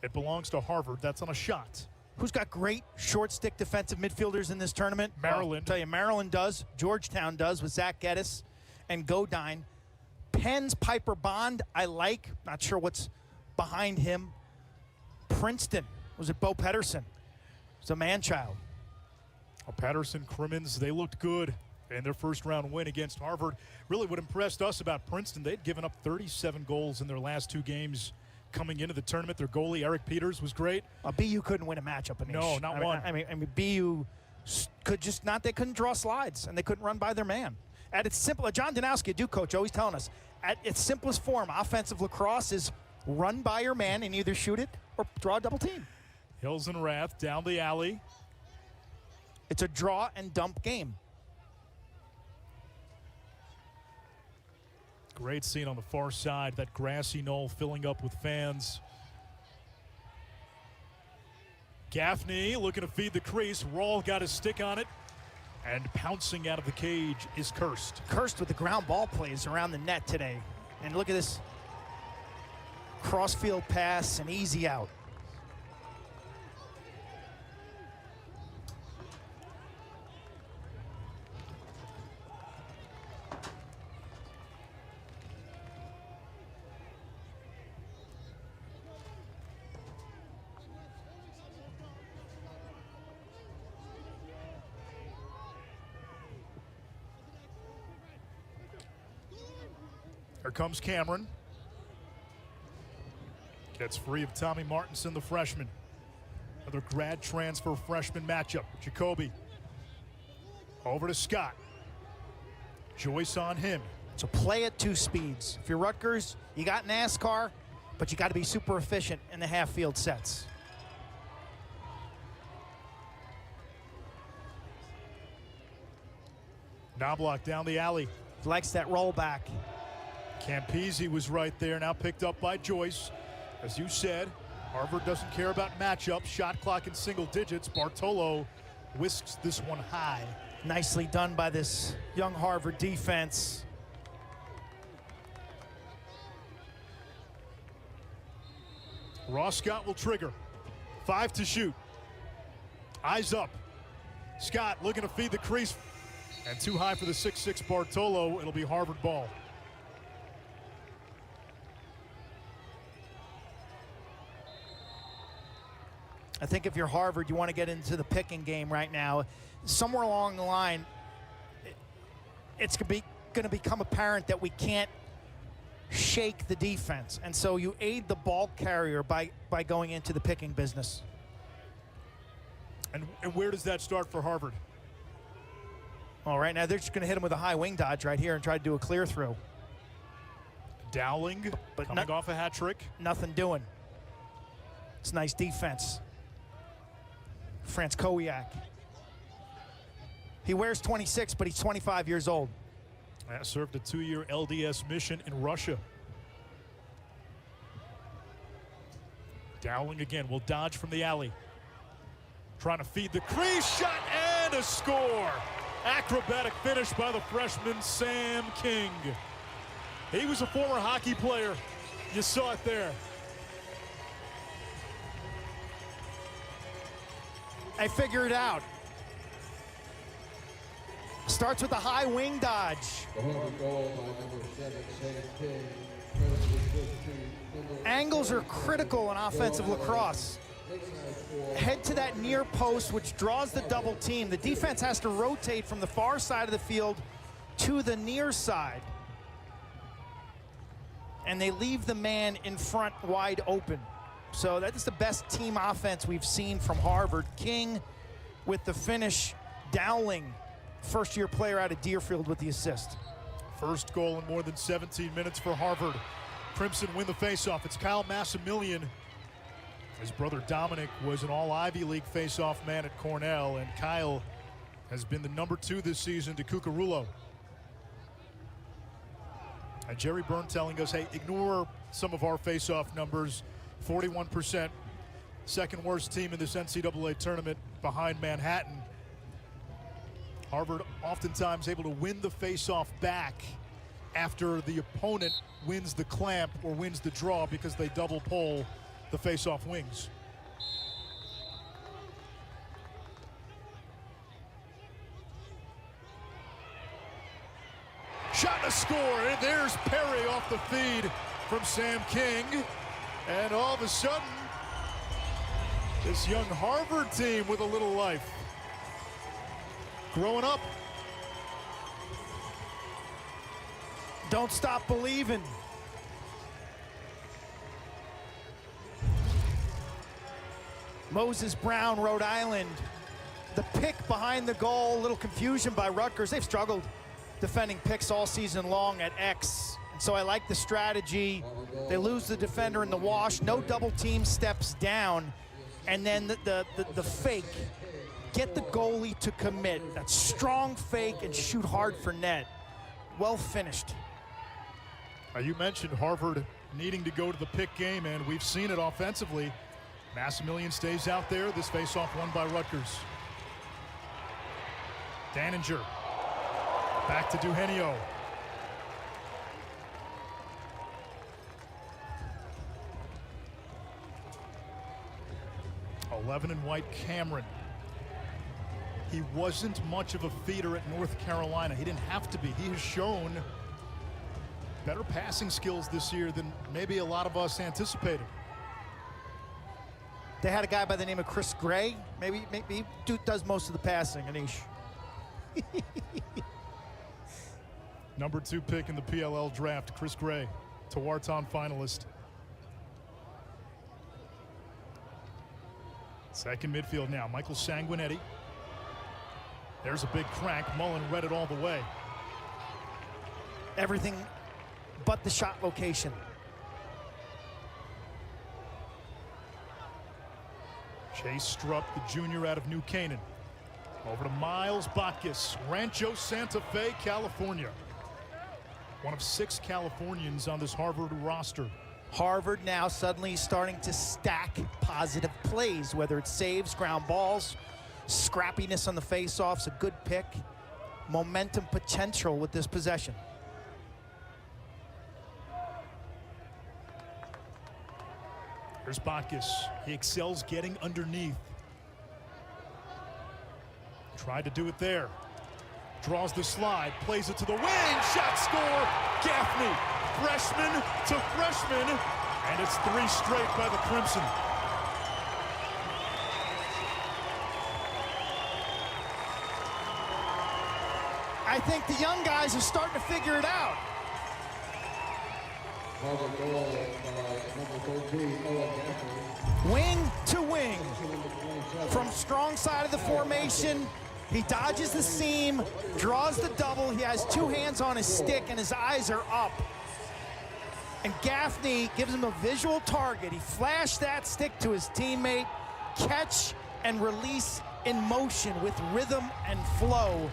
It belongs to Harvard. That's on a shot. Who's got great short stick defensive midfielders in this tournament? Maryland. Well, I'll tell you, Maryland does. Georgetown does with Zach Geddes and Godine. Penn's Piper Bond, I like. Not sure what's behind him. Princeton, was it Bo Pedersen? It's a man-child. Well, Patterson, Crimmins, they looked good in their first-round win against Harvard. Really what impressed us about Princeton, they'd given up 37 goals in their last 2 games coming into the tournament. Their goalie, Eric Peters, was great. BU couldn't win a matchup. No, not one. I mean, BU could just not, they couldn't draw slides, and they couldn't run by their man. At its simple, John Donnowski, a Duke coach, always telling us, at its simplest form, offensive lacrosse is run by your man and either shoot it or draw a double team. Hills and Rath down the alley. It's a draw and dump game. Great scene on the far side, that grassy knoll filling up with fans. Gaffney looking to feed the crease. Rawl got his stick on it, and pouncing out of the cage is Kirst. Kirst with the ground ball plays around the net today. And look at this crossfield pass and easy out. Here comes Cameron. Gets free of Tommy Martinson, the freshman. Another grad transfer freshman matchup. Jacoby over to Scott. Joyce on him. So play at 2 speeds. If you're Rutgers, you got NASCAR, but you got to be super efficient in the half-field sets. Knobloch down the alley. Likes that rollback. Campese was right there, now picked up by Joyce. As you said, Harvard doesn't care about matchups, shot clock in single digits. Bartolo whisks this one high. Nicely done by this young Harvard defense. Ross Scott will trigger. 5 to shoot. Eyes up. Scott looking to feed the crease. And too high for the 6'6" Bartolo. It'll be Harvard ball. I think if you're Harvard, you want to get into the picking game right now. Somewhere along the line, it's going to become apparent that we can't shake the defense. And so you aid the ball carrier by going into the picking business. And where does that start for Harvard? Well, right now they're just going to hit him with a high wing dodge right here and try to do a clear through. Dowling coming off a hat trick. Nothing doing. It's nice defense. France Kowiak. He wears 26, but he's 25 years old. Served a 2-year LDS mission in Russia. Dowling again will dodge from the alley. Trying to feed the crease, shot and a score. Acrobatic finish by the freshman Sam King. He was a former hockey player. You saw it there. I figure it out. Starts with a high wing dodge. Angles are critical in offensive lacrosse. Head to that near post, which draws the double team. The defense has to rotate from the far side of the field to the near side. And they leave the man in front wide open. So that is the best team offense we've seen from Harvard. King with the finish. Dowling, first-year player out of Deerfield, with the assist. First goal in more than 17 minutes for Harvard. Crimson win the faceoff. It's Kyle Massimilian. His brother Dominic was an all-Ivy League faceoff man at Cornell, and Kyle has been the number 2 this season to Cucurullo. And Jerry Byrne telling us, hey, ignore some of our faceoff numbers. 41%, second worst team in this NCAA tournament behind Manhattan. Harvard oftentimes able to win the faceoff back after the opponent wins the clamp or wins the draw because they double pole the face-off wings. Shot and a score, and there's Perry off the feed from Sam King. And all of a sudden, this young Harvard team with a little life. Growing up. Don't stop believing. Moses Brown, Rhode Island. The pick behind the goal, a little confusion by Rutgers. They've struggled defending picks all season long at X. And so I like the strategy. They lose the defender in the wash, no double team steps down, and then the fake. Get the goalie to commit. That strong fake and shoot hard for net. Well finished. You mentioned Harvard needing to go to the pick game, and we've seen it offensively. Massimilian stays out there. This faceoff won by Rutgers. Danninger. Back to Duhenio. '11 and white Cameron. He wasn't much of a feeder at North Carolina. He didn't have to be. He has shown better passing skills this year than maybe a lot of us anticipated. They had a guy by the name of Chris Gray. Maybe he does most of the passing, Anish. Number 2 pick in the PLL draft, Chris Gray, Tewaaraton finalist. Second midfield now, Michael Sanguinetti. There's a big crank. Mullen read it all the way. Everything but the shot location. Chase Strupp, the junior out of New Canaan. Over to Miles Botkus, Rancho Santa Fe, California. One of 6 Californians on this Harvard roster. Harvard now suddenly starting to stack positive plays, whether it's saves, ground balls, scrappiness on the faceoffs, a good pick, momentum potential with this possession. Here's Botkus. He excels getting underneath. Tried to do it there. Draws the slide, plays it to the wing, shot, score, Gaffney, freshman to freshman, and it's 3 straight by the Crimson. I think the young guys are starting to figure it out. Wing to wing. From strong side of the formation, he dodges the seam, draws the double. He has 2 hands on his stick and his eyes are up. And Gaffney gives him a visual target. He flashed that stick to his teammate. Catch and release in motion with rhythm and flow.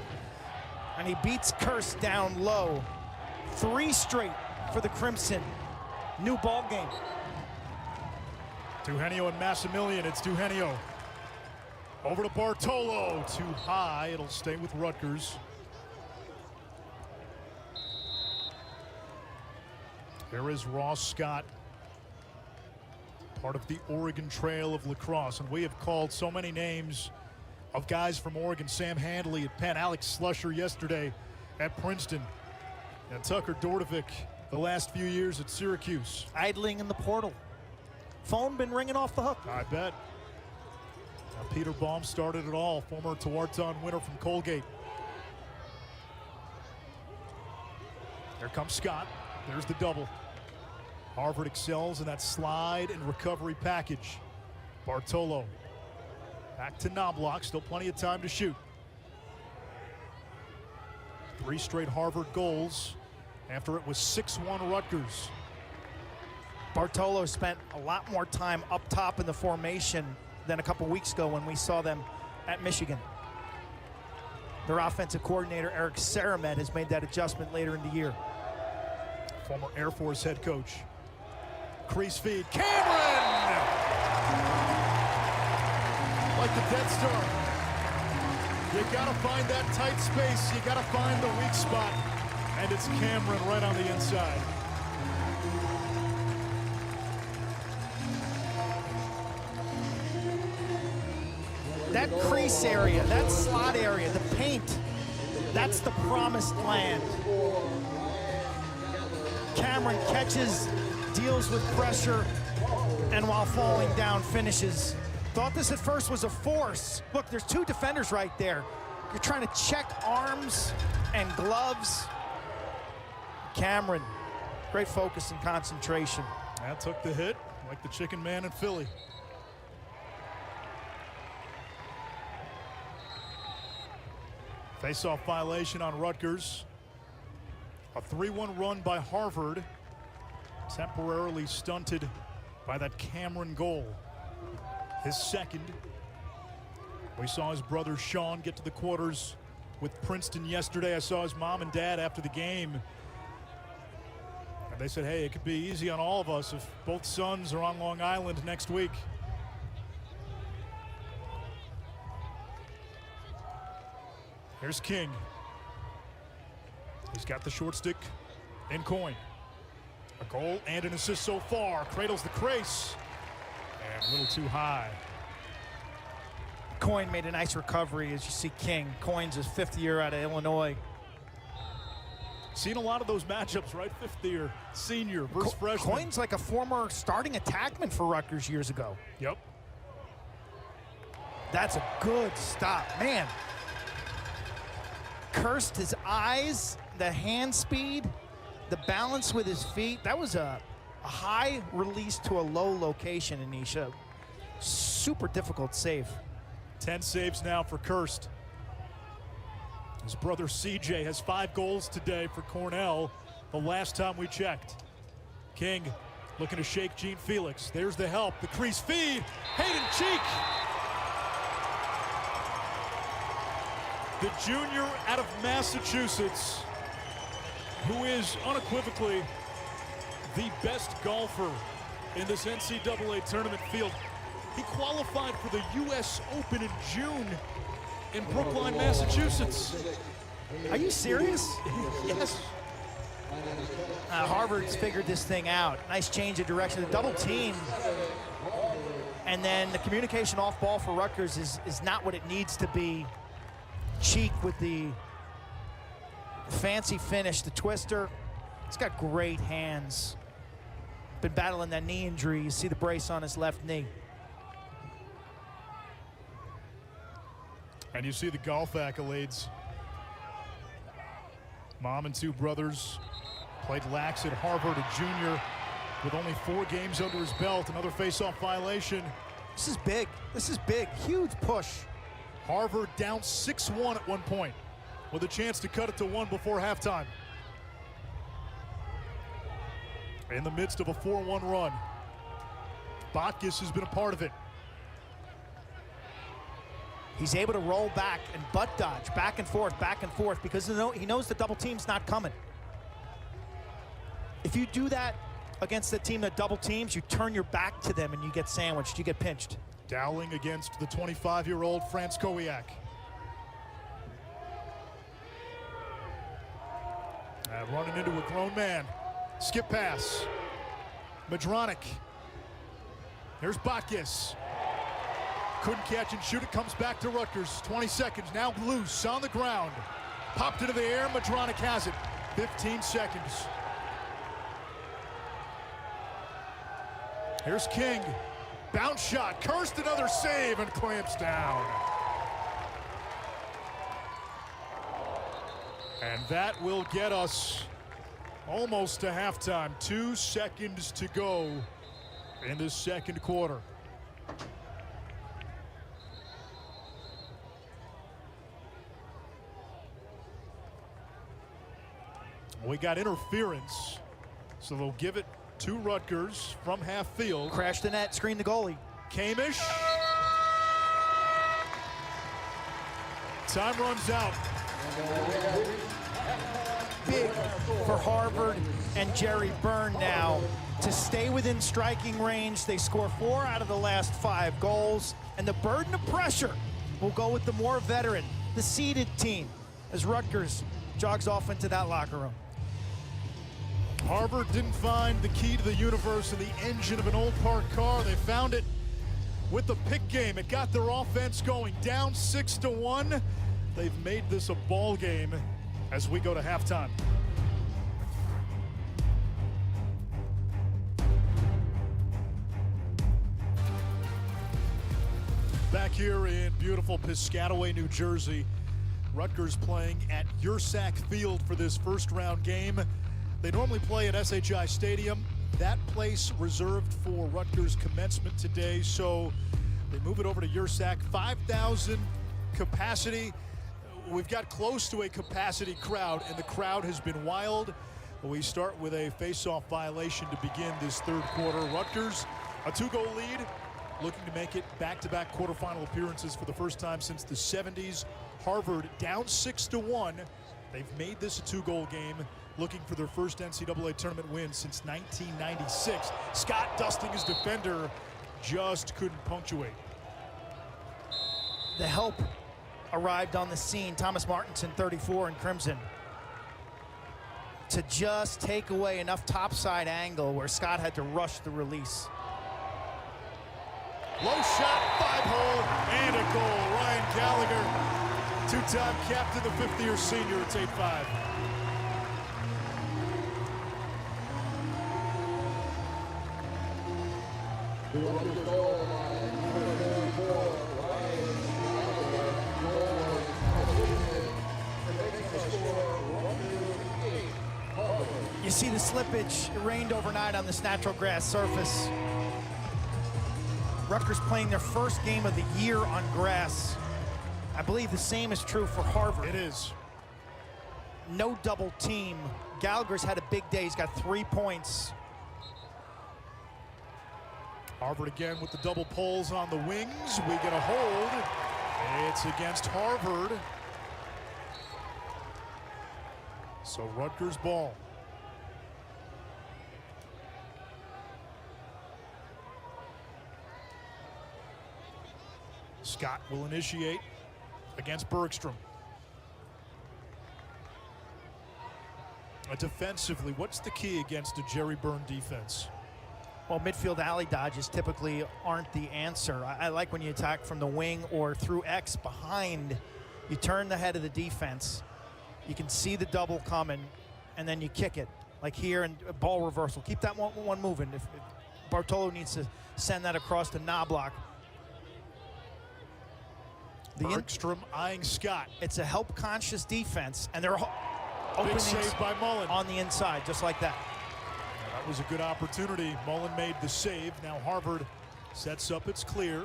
And he beats Kirst down low. 3 straight for the Crimson. New ball game. Duhenio and Massimilian. It's Duhenio. Over to Bartolo. Too high. It'll stay with Rutgers. There is Ross Scott, part of the Oregon Trail of Lacrosse. And we have called so many names of guys from Oregon. Sam Handley at Penn, Alex Slusher yesterday at Princeton, and Tucker Dordovic the last few years at Syracuse. Idling in the portal. Phone been ringing off the hook. I bet. Now Peter Baum started it all, former Tewaaraton winner from Colgate. Here comes Scott. There's the double. Harvard excels in that slide and recovery package. Bartolo back to Knobloch, still plenty of time to shoot. 3 straight Harvard goals after it was 6-1 Rutgers. Bartolo spent a lot more time up top in the formation than a couple weeks ago when we saw them at Michigan. Their offensive coordinator, Eric Saramet, has made that adjustment later in the year. Former Air Force head coach. Crease feed, Cameron! Like the Death Star. You gotta find that tight space. You gotta find the weak spot. And it's Cameron right on the inside. That crease area, that slot area, the paint, that's the promised land. Cameron catches, deals with pressure, and while falling down, finishes. Thought this at first was a force. Look, there's two defenders right there. You're trying to check arms and gloves. Cameron, great focus and concentration. That took the hit, like the chicken man in Philly. Face-off violation on Rutgers. A 3-1 run by Harvard, temporarily stunted by that Cameron goal. His second. We saw his brother Sean get to the quarters with Princeton yesterday. I saw his mom and dad after the game. And they said, hey, it could be easy on all of us if both sons are on Long Island next week. Here's King. He's got the short stick and Coyne. A goal and an assist so far. Cradles the crease. And a little too high. Coyne made a nice recovery as you see King. Coyne's his 5th year out of Illinois. Seen a lot of those matchups, right? 5th year, senior versus freshman. Coyne's like a former starting attackman for Rutgers years ago. Yep. That's a good stop, man. Cursed his eyes, the hand speed, the balance with his feet. That was a high release to a low location, Anisha. Super difficult save. 10 saves now for Kirst. His brother CJ has 5 goals today for Cornell, the last time we checked. King looking to shake Gene Felix. There's the help, the crease feed, Hayden Cheek. The junior out of Massachusetts, who is unequivocally the best golfer in this NCAA tournament field. He qualified for the U.S. Open in June in Brookline, Massachusetts. Are you serious? Yes. Harvard's figured this thing out. Nice change of direction. The double team. And then the communication off ball for Rutgers is not what it needs to be. Cheek with the fancy finish, the twister. He's got great hands. Been battling that knee injury. You see the brace on his left knee. And you see the golf accolades. Mom and 2 brothers played lax at Harvard, a junior with only 4 games under his belt. Another face-off violation. This is big. This is big. Huge push. Harvard down 6-1 at one point with a chance to cut it to 1 before halftime. In the midst of a 4-1 run. Botkus has been a part of it. He's able to roll back and butt dodge back and forth, because he knows the double team's not coming. If you do that against a team that double teams, you turn your back to them and you get sandwiched, you get pinched. Dowling against the 25-year-old France Kowiak. Running into a grown man. Skip pass. Madronic. Here's Botkus. Couldn't catch and shoot it. Comes back to Rutgers. 20 seconds. Now loose on the ground. Popped into the air. Madronic has it. 15 seconds. Here's King. Bounce shot. Kirst, another save, and clamps down. And that will get us almost to halftime. 2 seconds to go in the second quarter. We got interference, so they'll give it to Rutgers from half field. Crashed the net, screened the goalie. Kamish. Time runs out. Big for Harvard and Jerry Byrne now to stay within striking range. They score 4 out of the last 5 goals, and the burden of pressure will go with the more veteran, the seeded team, as Rutgers jogs off into that locker room. Harvard didn't find the key to the universe in the engine of an old parked car. They found it with the pick game. It got their offense going, down 6-1. They've made this a ball game as we go to halftime. Back here in beautiful Piscataway, New Jersey, Rutgers playing at Ursack Field for this first round game. They normally play at SHI Stadium. That place reserved for Rutgers commencement today, so they move it over to Ursack. 5,000 capacity. We've got close to a capacity crowd, and the crowd has been wild. We start with a face-off violation to begin this third quarter. Rutgers, a 2-goal lead, looking to make it back-to-back quarterfinal appearances for the first time since the 70s. Harvard down 6-1. They've made this a 2-goal game, looking for their first NCAA tournament win since 1996. Scott dusting his defender, just couldn't punctuate. The help arrived on the scene. Thomas Martinson, 34 in crimson, to just take away enough topside angle where Scott had to rush the release. Low shot, 5-hole, and a goal. Ryan Gallagher, two-time captain, the fifth-year senior. It's 8-5. You see the slippage. It rained overnight on this natural grass surface. Rutgers playing their first game of the year on grass. I believe the same is true for Harvard. It is. No double team. Gallagher's had a big day. He's got 3 points. Harvard again with the double pulls on the wings. We get a hold. It's against Harvard. So Rutgers ball. Scott will initiate against Bergstrom. Defensively, what's the key against a Jerry Byrne defense? Well, midfield alley dodges typically aren't the answer. I like when you attack from the wing or through X behind. You turn the head of the defense. You can see the double coming, and then you kick it. Like here, and ball reversal. Keep that one moving. If Bartolo needs to send that across to Knobloch. Bergstrom eyeing Scott. It's a help-conscious defense, and they're big save by Mullen on the inside, just like that. That was a good opportunity. Mullen made the save. Now Harvard sets up its clear.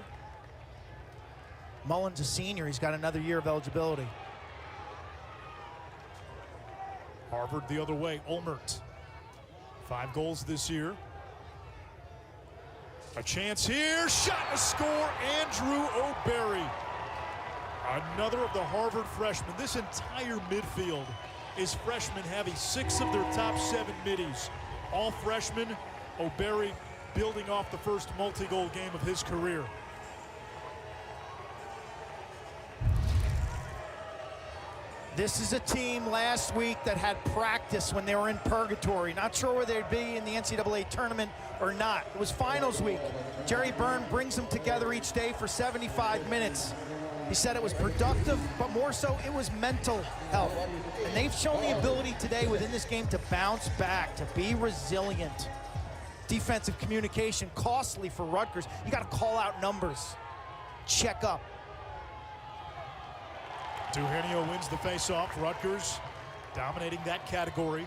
Mullen's a senior. He's got another year of eligibility. Harvard the other way. Ulmert. 5 goals this year. A chance here. Shot and a score. Andrew O'Berry. Another of the Harvard freshmen. This entire midfield is freshmen, having 6 of their top 7 middies. All freshmen. O'Berry building off the first multi-goal game of his career. This is a team last week that had practice when they were in purgatory. Not sure whether they'd be in the NCAA tournament or not. It was finals week. Jerry Byrne brings them together each day for 75 minutes. He said it was productive, but more so it was mental health. And they've shown the ability today within this game to bounce back, to be resilient. Defensive communication, costly for Rutgers. You got to call out numbers. Check up. Duhenio wins the faceoff. Rutgers dominating that category.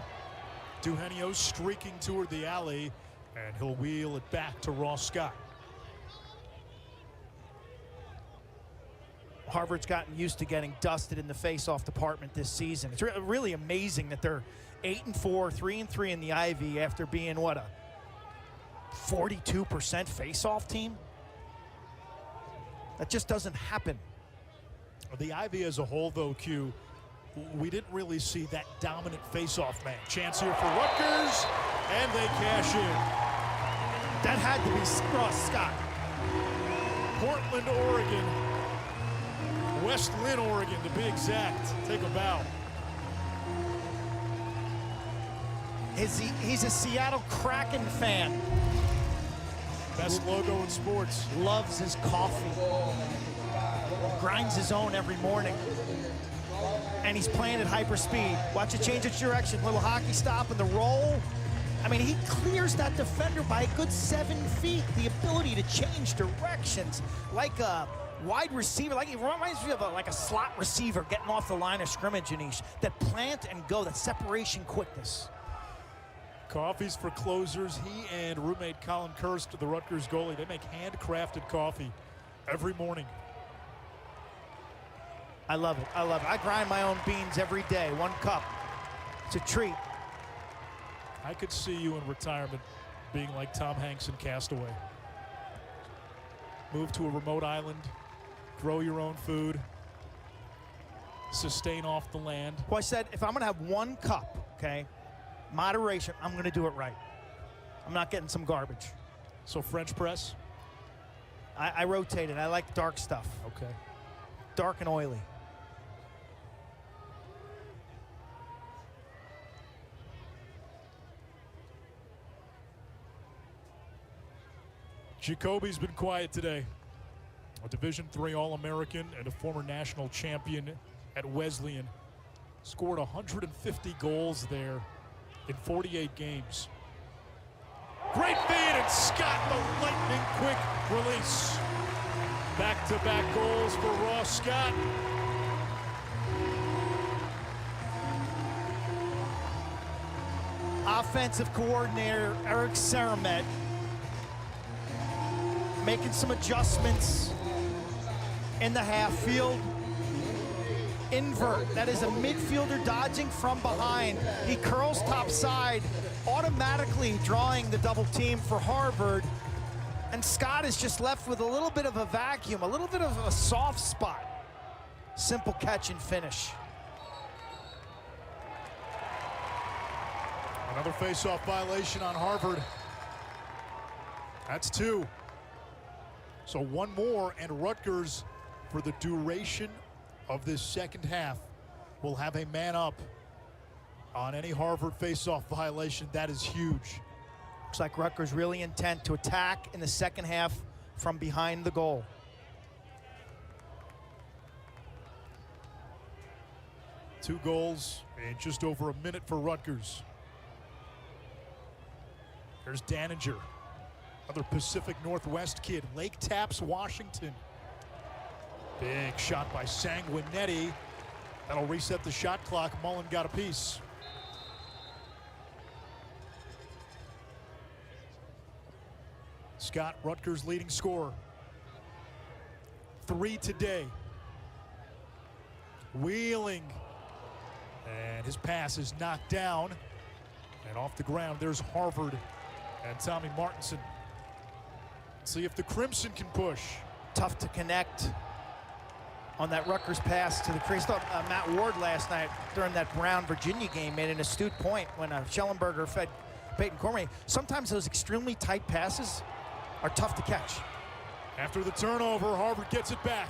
Duhenio streaking toward the alley, and he'll wheel it back to Ross Scott. Harvard's gotten used to getting dusted in the face-off department this season. It's really amazing that they're 8-4, 3-3 in the Ivy after being, what, a 42% face-off team? That just doesn't happen. The Ivy as a whole, though, Q, we didn't really see that dominant face-off man. Chance here for Rutgers, and they cash in. That had to be Ross Scott. Portland, Oregon. West Lynn, Oregon, to be exact. Take a bow. He's a Seattle Kraken fan. Best logo in sports. Loves his coffee. Grinds his own every morning. And he's playing at hyper speed. Watch it change its direction. Little hockey stop and the roll. I mean, he clears that defender by a good 7 feet. The ability to change directions like a wide receiver, like it reminds me of like a slot receiver getting off the line of scrimmage, Anish. That plant and go, that separation quickness. Coffees for closers. He and roommate Colin Kirst, the Rutgers goalie, they make handcrafted coffee every morning. I love it. I love it. I grind my own beans every day, 1 cup. It's a treat. I could see you in retirement being like Tom Hanks in Castaway. Move to a remote island, grow your own food, sustain off the land. Well, I said if I'm going to have 1 cup, okay, moderation, I'm going to do it right. I'm not getting some garbage. So French press? I rotate it. I like dark stuff. Okay. Dark and oily. Jacoby's been quiet today. A Division III All-American and a former national champion at Wesleyan. Scored 150 goals there in 48 games. Great feed, and Scott, the lightning quick release. Back-to-back goals for Ross Scott. Offensive coordinator Eric Saramet making some adjustments in the half field. Invert, that is a midfielder dodging from behind. He curls topside, automatically drawing the double team for Harvard. And Scott is just left with a little bit of a vacuum, a little bit of a soft spot. Simple catch and finish. Another face-off violation on Harvard. That's 2. So 1 more, and Rutgers, for the duration of this second half, will have a man up on any Harvard face-off violation. That is huge. Looks like Rutgers really intent to attack in the second half from behind the goal. Two goals in just over a minute for Rutgers. There's Daninger, another Pacific Northwest kid, Lake Taps, Washington. Big shot by Sanguinetti. That'll reset the shot clock. Mullen got a piece. Scott, Rutgers' leading scorer. 3 today. Wheeling. And his pass is knocked down. And off the ground, there's Harvard and Tommy Martinson. Let's see if the Crimson can push. Tough to connect on that Rutgers pass to the crease. Matt Ward last night during that Brown-Virginia game made an astute point when Schellenberger fed Peyton Cormier. Sometimes those extremely tight passes are tough to catch. After the turnover, Harvard gets it back.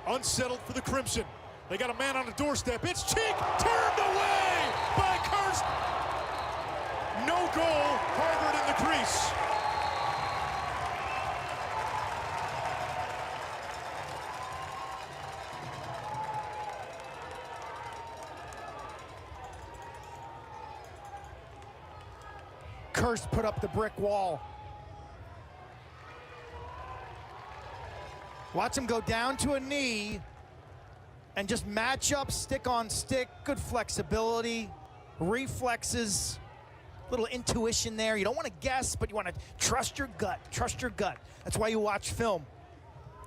Unsettled for the Crimson. They got a man on the doorstep. It's Cheek, turned away by Kirst. No goal, Harvard in the crease. Kirst put up the brick wall. Watch him go down to a knee and just match up stick on stick. Good flexibility, reflexes, little intuition there. You don't want to guess, but you want to trust your gut. Trust your gut. That's why you watch film.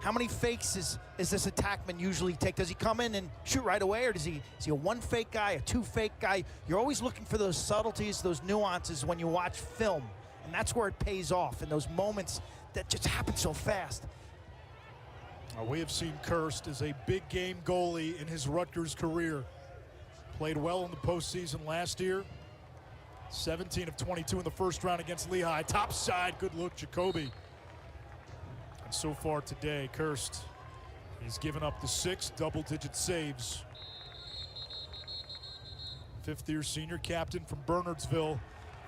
How many fakes is this attackman usually take? Does he come in and shoot right away, or is he a 1 fake guy, a 2 fake guy? You're always looking for those subtleties, those nuances when you watch film, and that's where it pays off in those moments that just happen so fast. We have seen Kirst as a big game goalie in his Rutgers career. Played well in the postseason last year. 17 of 22 in the first round against Lehigh. Top side, good look, Jacoby. And so far today, Kirst, he's given up the 6 double-digit saves. 5th-year senior captain from Bernardsville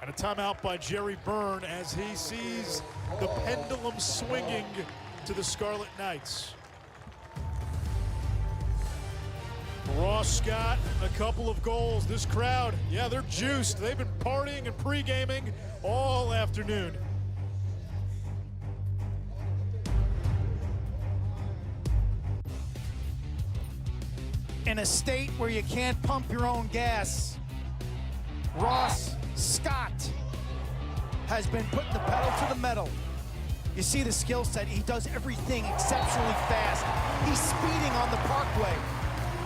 And a timeout by Jerry Byrne as he sees the pendulum swinging to the Scarlet Knights. Ross Scott, a couple of goals. This crowd, yeah, they're juiced. They've been partying and pre-gaming all afternoon. In a state where you can't pump your own gas, Ross Scott has been putting the pedal to the metal. You see the skill set. He does everything exceptionally fast. He's speeding on the Parkway.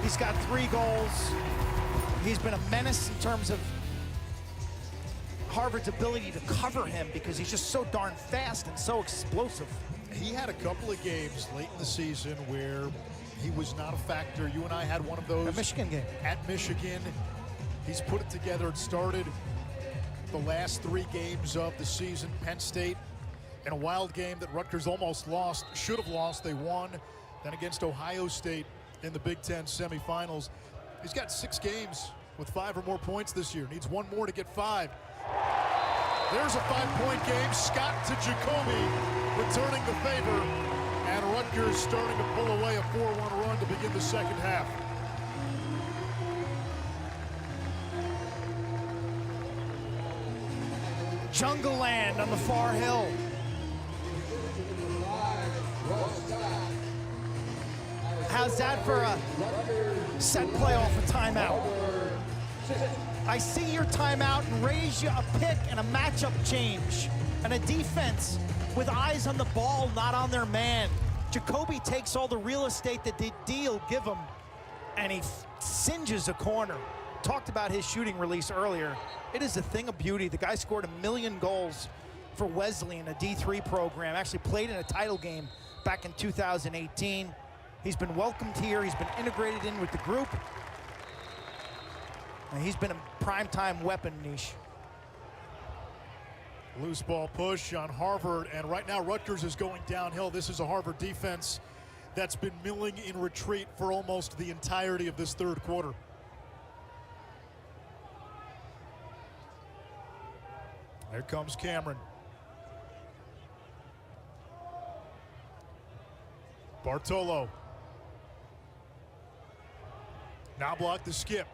He's got 3 goals. He's been a menace in terms of Harvard's ability to cover him because he's just so darn fast and so explosive. He had a couple of games late in the season where he was not a factor. You and I had one of those. A Michigan game. At Michigan. He's put it together. It started the last 3 games of the season. Penn State in a wild game that Rutgers almost lost, should have lost. They won. Then against Ohio State in the Big Ten semifinals. He's got 6 games with 5 or more points this year. Needs 1 more to get 5. There's a 5-point game. Scott to Jacoby, returning the favor. And Rutgers starting to pull away a 4-1 run to begin the second half. Jungle Land on the far hill. How's that for a set play off a timeout? I see your timeout and raise you a pick and a matchup change. And a defense with eyes on the ball, not on their man. Jacoby takes all the real estate that the D will give him, and he singes a corner. Talked about his shooting release earlier. It is a thing of beauty. The guy scored 1,000,000 goals for Wesley in a D3 program. Actually played in a title game back in 2018. He's been welcomed here. He's been integrated in with the group. And he's been a primetime weapon, Niche. Loose ball push on Harvard, and right now Rutgers is going downhill. This is a Harvard defense that's been milling in retreat for almost the entirety of this third quarter. There comes Cameron. Bartolo. Now block the skip.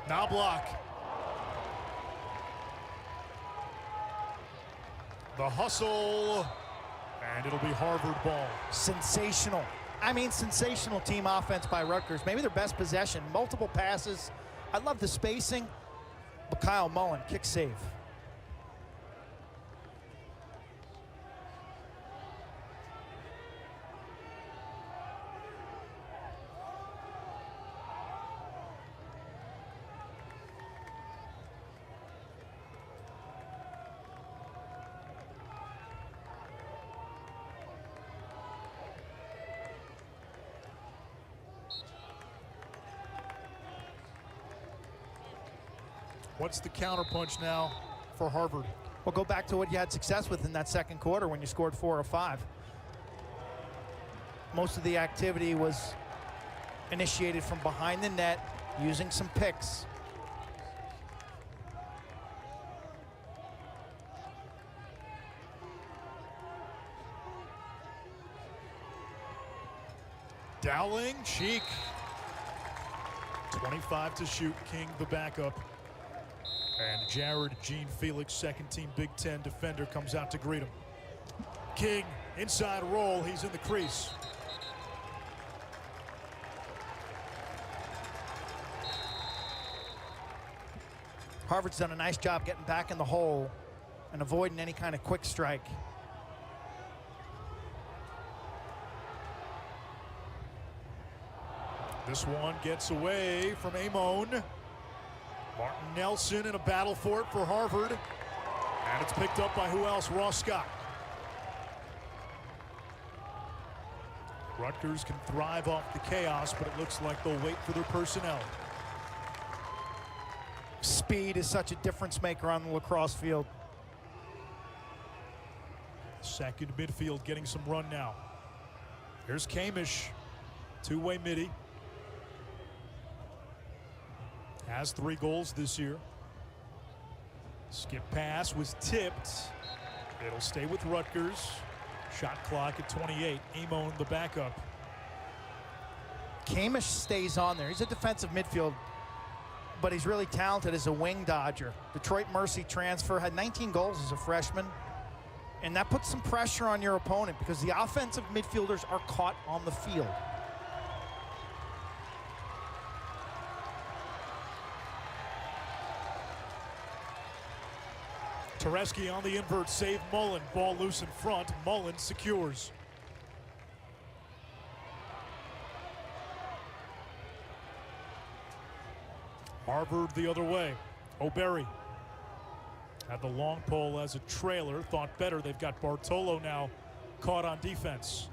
Now block. The hustle, and it'll be Harvard ball. Sensational. I mean, sensational team offense by Rutgers. Maybe their best possession. Multiple passes. I love the spacing. But Kyle Mullen, kick save. What's the counterpunch now for Harvard? Well, go back to what you had success with in that second quarter when you scored 4 or 5. Most of the activity was initiated from behind the net, using some picks. Dowling, cheek. 25 to shoot, King the backup. And Jared Gene Felix, second team Big Ten defender, comes out to greet him. King, inside roll, he's in the crease. Harvard's done a nice job getting back in the hole and avoiding any kind of quick strike. This one gets away from Amon. Martin Nelson in a battle for it for Harvard. And it's picked up by who else? Ross Scott. Rutgers can thrive off the chaos, but it looks like they'll wait for their personnel. Speed is such a difference maker on the lacrosse field. Second midfield getting some run now. Here's Kamish, two-way midi. Has 3 goals this year. Skip pass was tipped. It'll stay with Rutgers. Shot clock at 28. Amon, the backup. Kamish stays on there. He's a defensive midfield, but he's really talented as a wing dodger. Detroit Mercy transfer, had 19 goals as a freshman. And that puts some pressure on your opponent because the offensive midfielders are caught on the field. Tereski on the invert, save Mullen. Ball loose in front. Mullen secures. Harvard the other way. O'Berry had the long pole as a trailer. Thought better. They've got Bartolo now caught on defense.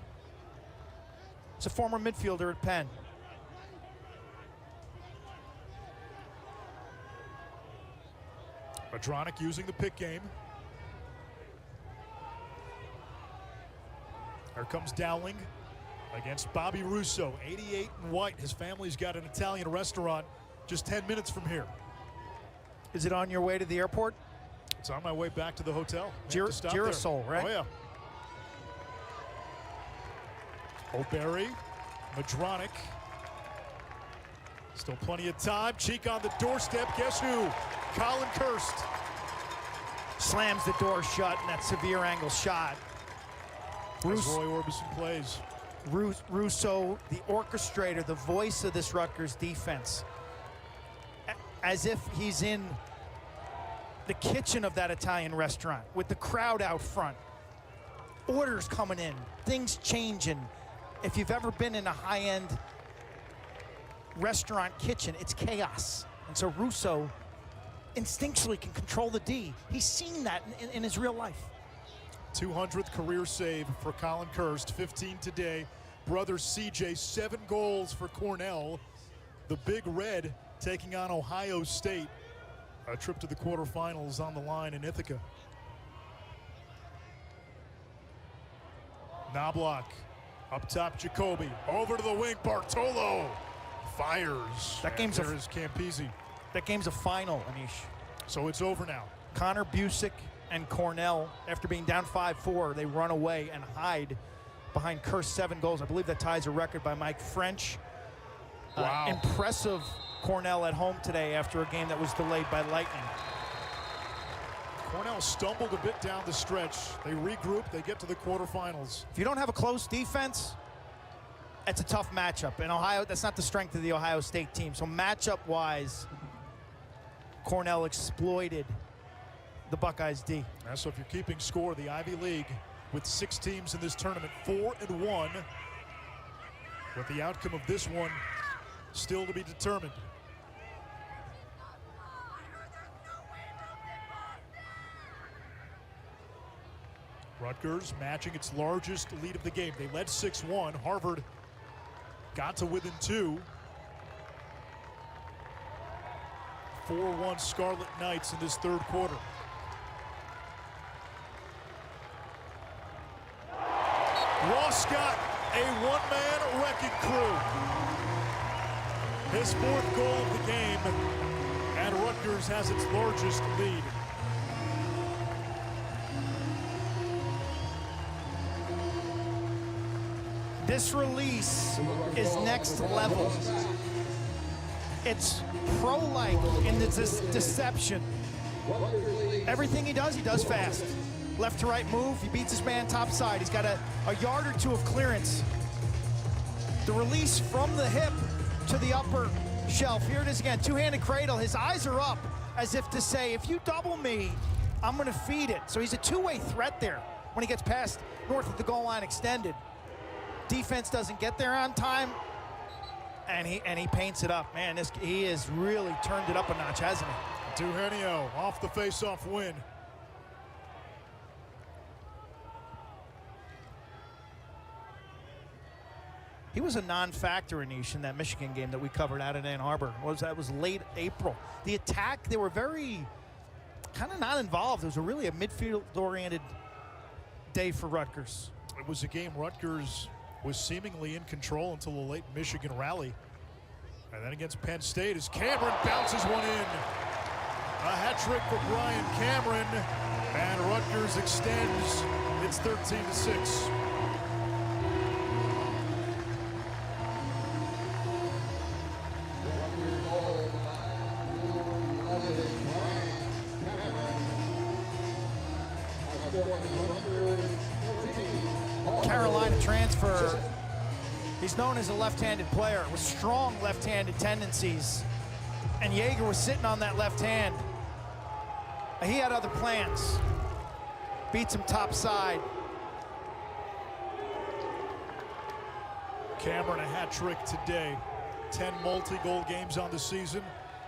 It's a former midfielder at Penn. Madronic using the pick game. Here comes Dowling against Bobby Russo, 88 and white. His family's got an Italian restaurant just 10 minutes from here. Is it on your way to the airport? It's on my way back to the hotel. Girasol, right? Oh, yeah. O'Berry, Madronic. Still plenty of time. Cheek on the doorstep. Guess who? Colin Kirst. Slams the door shut in that severe angle shot. As Roy Orbison plays. Russo, the orchestrator, the voice of this Rutgers defense. As if he's in the kitchen of that Italian restaurant with the crowd out front. Orders coming in, things changing. If you've ever been in a high-end restaurant kitchen, it's chaos. And so Russo instinctually can control the D. He's seen that in his real life. 200th career save for Colin Kirst, 15 today. Brother CJ, 7 goals for Cornell. The Big Red taking on Ohio State. A trip to the quarterfinals on the line in Ithaca. Knobloch up top, Jacoby over to the wing. Bartolo fires. That game's there is Campisi. That game's a final, Anish. So it's over now. Connor Busick and Cornell, after being down 5-4, they run away and hide behind Kirst's 7 goals. I believe that ties a record by Mike French. Wow. Impressive Cornell at home today after a game that was delayed by lightning. Cornell stumbled a bit down the stretch. They regroup, they get to the quarterfinals. If you don't have a close defense, it's a tough matchup. In Ohio, that's not the strength of the Ohio State team. So matchup-wise, Cornell exploited the Buckeyes D. So if you're keeping score, the Ivy League with 6 teams in this tournament, 4-1. With the outcome of this one still to be determined. Rutgers matching its largest lead of the game. They led 6-1. Harvard got to within 2. 4-1 Scarlet Knights in this third quarter. Ross Scott, a one-man wrecking crew. His 4th goal of the game, and Rutgers has its largest lead. This release is next level. It's pro-like in this deception. Everything he does fast. Left to right move, he beats his man top side. He's got a yard or 2 of clearance. The release from the hip to the upper shelf. Here it is again, 2-handed cradle. His eyes are up as if to say, if you double me, I'm gonna feed it. So he's a 2-way threat there when he gets past north of the goal line extended. Defense doesn't get there on time, and he paints it up. Man, he has really turned it up a notch, hasn't he? Duhenio off the face-off win. He was a non-factor, Anish, in that Michigan game that we covered out in Ann Arbor. That was late April. The attack, they were very kind of not involved. It was really a midfield-oriented day for Rutgers. It was a game Rutgers was seemingly in control until a late Michigan rally. And then against Penn State as Cameron bounces one in. A hat trick for Brian Cameron, and Rutgers extends. It's 13-6. Carolina transfer. He's known as a left-handed player with strong left-handed tendencies. And Yeager was sitting on that left hand. He had other plans. Beats him top side. Cameron a hat trick today. 10 multi-goal games on the season.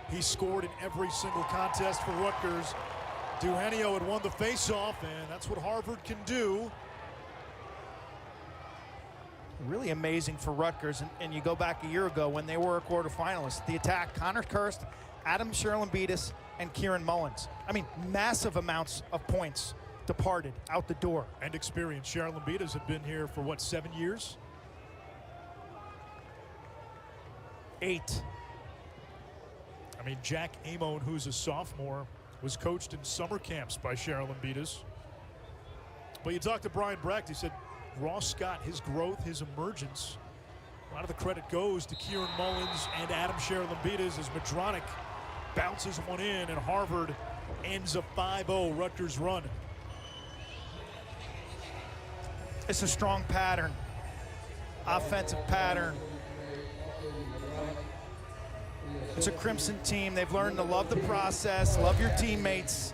He scored in every single contest for Rutgers. Duhenio had won the face-off, and that's what Harvard can do. Really amazing for Rutgers, and you go back a year ago when they were a quarterfinalist. The attack, Connor Kirst, Adam Sherlin-Beatis, and Kieran Mullins. I mean, massive amounts of points departed out the door. And experience. Sherlin-Beatis had been here for, what, 7 years? 8. I mean, Jack Amon, who's a sophomore, was coached in summer camps by Sherlin-Beatis. But you talked to Brian Brecht, he said, Ross Scott, his growth, his emergence, a lot of the credit goes to Kieran Mullins and Adam Sherlin-Beatis as Madronic bounces one in, and Harvard ends a 5-0 Rutgers run. It's a strong pattern, offensive pattern. It's a Crimson team. They've learned to love the process, love your teammates.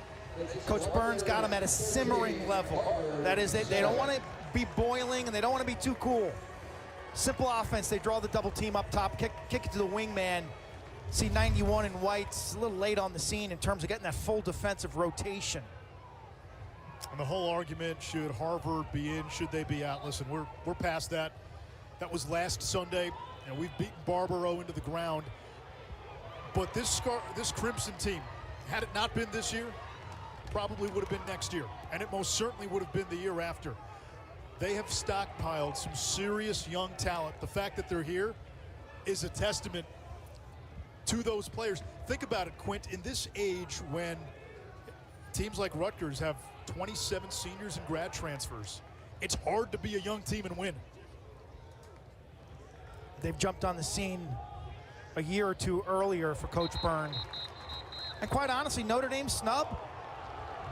Coach Burns got them at a simmering level. That is, they don't want to be boiling and they don't want to be too cool. Simple offense. They draw the double team up top, kick it to the wingman. See 91 in whites, a little late on the scene in terms of getting that full defensive rotation. And the whole argument, should Harvard be in, should they be out? Listen, we're past that. That was last Sunday, and we've beaten Barbaro into the ground. But this Crimson team, had it not been this year, probably would have been next year. And it most certainly would have been the year after. They have stockpiled some serious young talent. The fact that they're here is a testament to those players. Think about it, Quint, in this age when teams like Rutgers have 27 seniors and grad transfers, it's hard to be a young team and win. They've jumped on the scene a year or two earlier for Coach Byrne. And quite honestly, Notre Dame snub,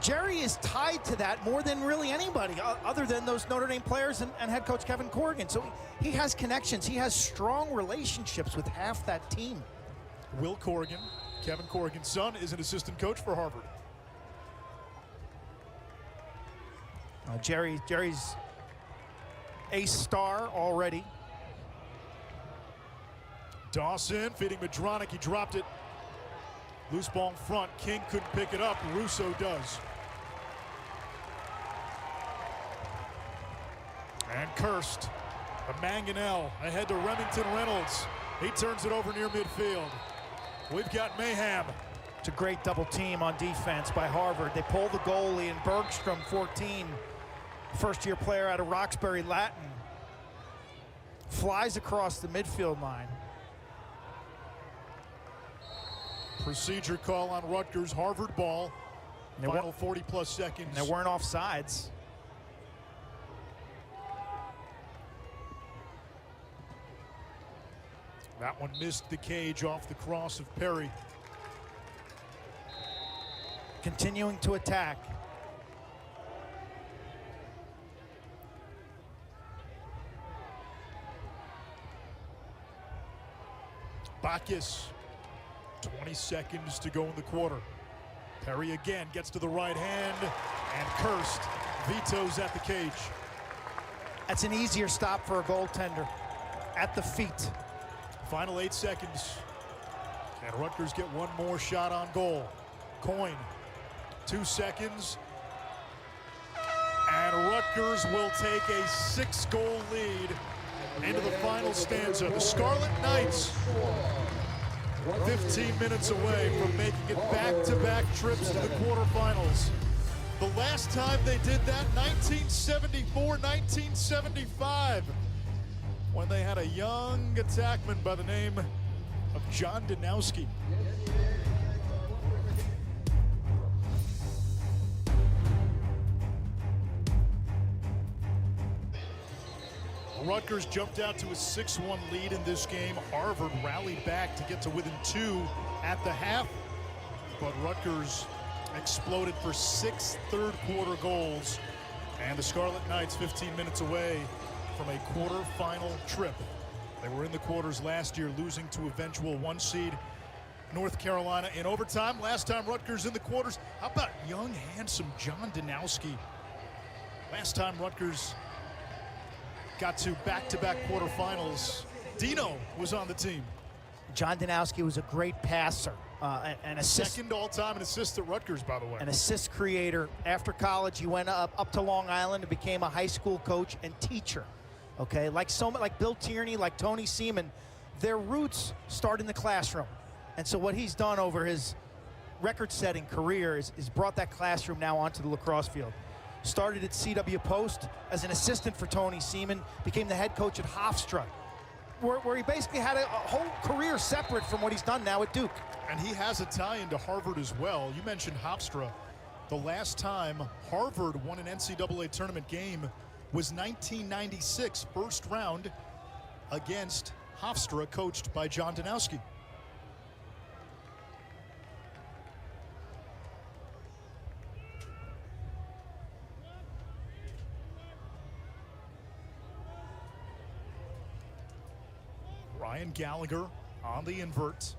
Jerry is tied to that more than really anybody other than those Notre Dame players and head coach Kevin Corrigan. So he has connections. He has strong relationships with half that team. Will Corrigan, Kevin Corrigan's son, is an assistant coach for Harvard. Jerry's ace star already. Dawson feeding Madronic, he dropped it. Loose ball in front, King couldn't pick it up, Russo does. And Kirst, a Manganell ahead to Remington Reynolds. He turns it over near midfield. We've got mayhem. It's a great double team on defense by Harvard. They pull the goalie, and Bergstrom, 14, first-year player out of Roxbury Latin, flies across the midfield line. Procedure call on Rutgers, Harvard ball. Final 40-plus seconds. And there weren't offsides. That one missed the cage off the cross of Perry. Continuing to attack. Bacchus, 20 seconds to go in the quarter. Perry again gets to the right hand, and Kirst vetoes at the cage. That's an easier stop for a goaltender. At the feet. Final 8 seconds. And Rutgers get one more shot on goal. Coin, 2 seconds. And Rutgers will take a 6-goal lead into the final stanza. The Scarlet Knights, 15 minutes away from making it back-to-back trips to the quarterfinals. The last time they did that, 1974, 1975, when they had a young attackman by the name of John Donnowski. Rutgers jumped out to a 6-1 lead in this game. Harvard rallied back to get to within 2 at the half, but Rutgers exploded for 6 third-quarter goals, and the Scarlet Knights 15 minutes away from a quarterfinal trip. They were in the quarters last year, losing to eventual 1-seed North Carolina in overtime. Last time Rutgers in the quarters. How about young, handsome John Donnowski? Last time Rutgers got to back-to-back quarterfinals, Dino was on the team. John Donnowski was a great passer. An assist, second all-time in assists at Rutgers, by the way. An assist creator. After college, he went up to Long Island and became a high school coach and teacher. Okay, like Bill Tierney, like Tony Seaman, their roots start in the classroom. And so what he's done over his record-setting career is brought that classroom now onto the lacrosse field. Started at CW Post as an assistant for Tony Seaman, became the head coach at Hofstra, where he basically had a whole career separate from what he's done now at Duke. And he has a tie into Harvard as well. You mentioned Hofstra. The last time Harvard won an NCAA tournament game was 1996, first round against Hofstra, coached by John Donnowski. Ryan Gallagher on the invert.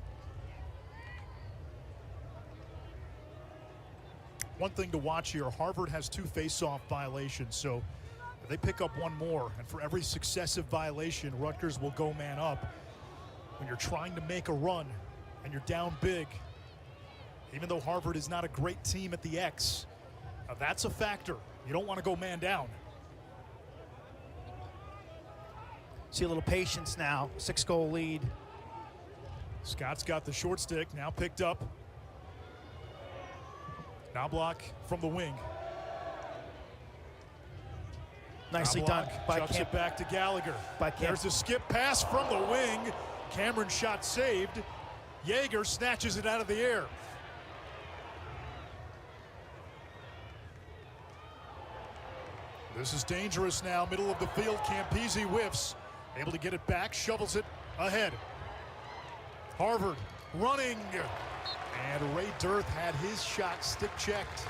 One thing to watch here, Harvard has 2 face-off violations, so if they pick up one more, and for every successive violation, Rutgers will go man up. When you're trying to make a run and you're down big, even though Harvard is not a great team at the X, that's a factor. You don't want to go man down. See a little patience now, 6-goal lead. Scott's got the short stick, now picked up. Now block from the wing. Nicely done by Chucks it back to Gallagher. There's a skip pass from the wing. Cameron shot saved. Yeager snatches it out of the air. This is dangerous now, middle of the field. Campese whiffs. Able to get it back, shovels it ahead. Harvard running. And Ray Dirth had his shot stick checked.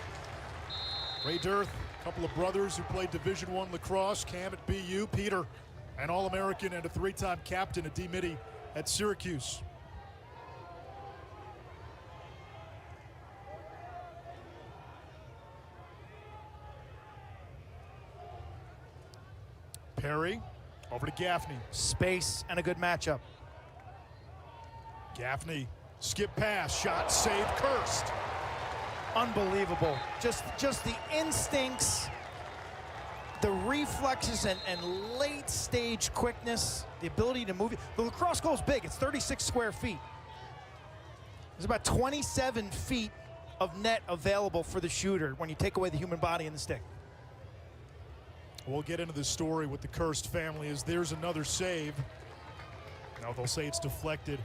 Ray Dirth, a couple of brothers who played Division I lacrosse, Cam at BU, Peter, an All-American and a 3-time captain at D-Midi at Syracuse. Perry over to Gaffney. Space and a good matchup. Gaffney, skip pass, shot, save, cursed. Unbelievable. Just the instincts, the reflexes and late stage quickness, the ability to move. The lacrosse goal is big. It's 36 square feet. There's about 27 feet of net available for the shooter when you take away the human body and the stick. We'll get into the story with the cursed family as there's another save. Now they'll say it's deflected.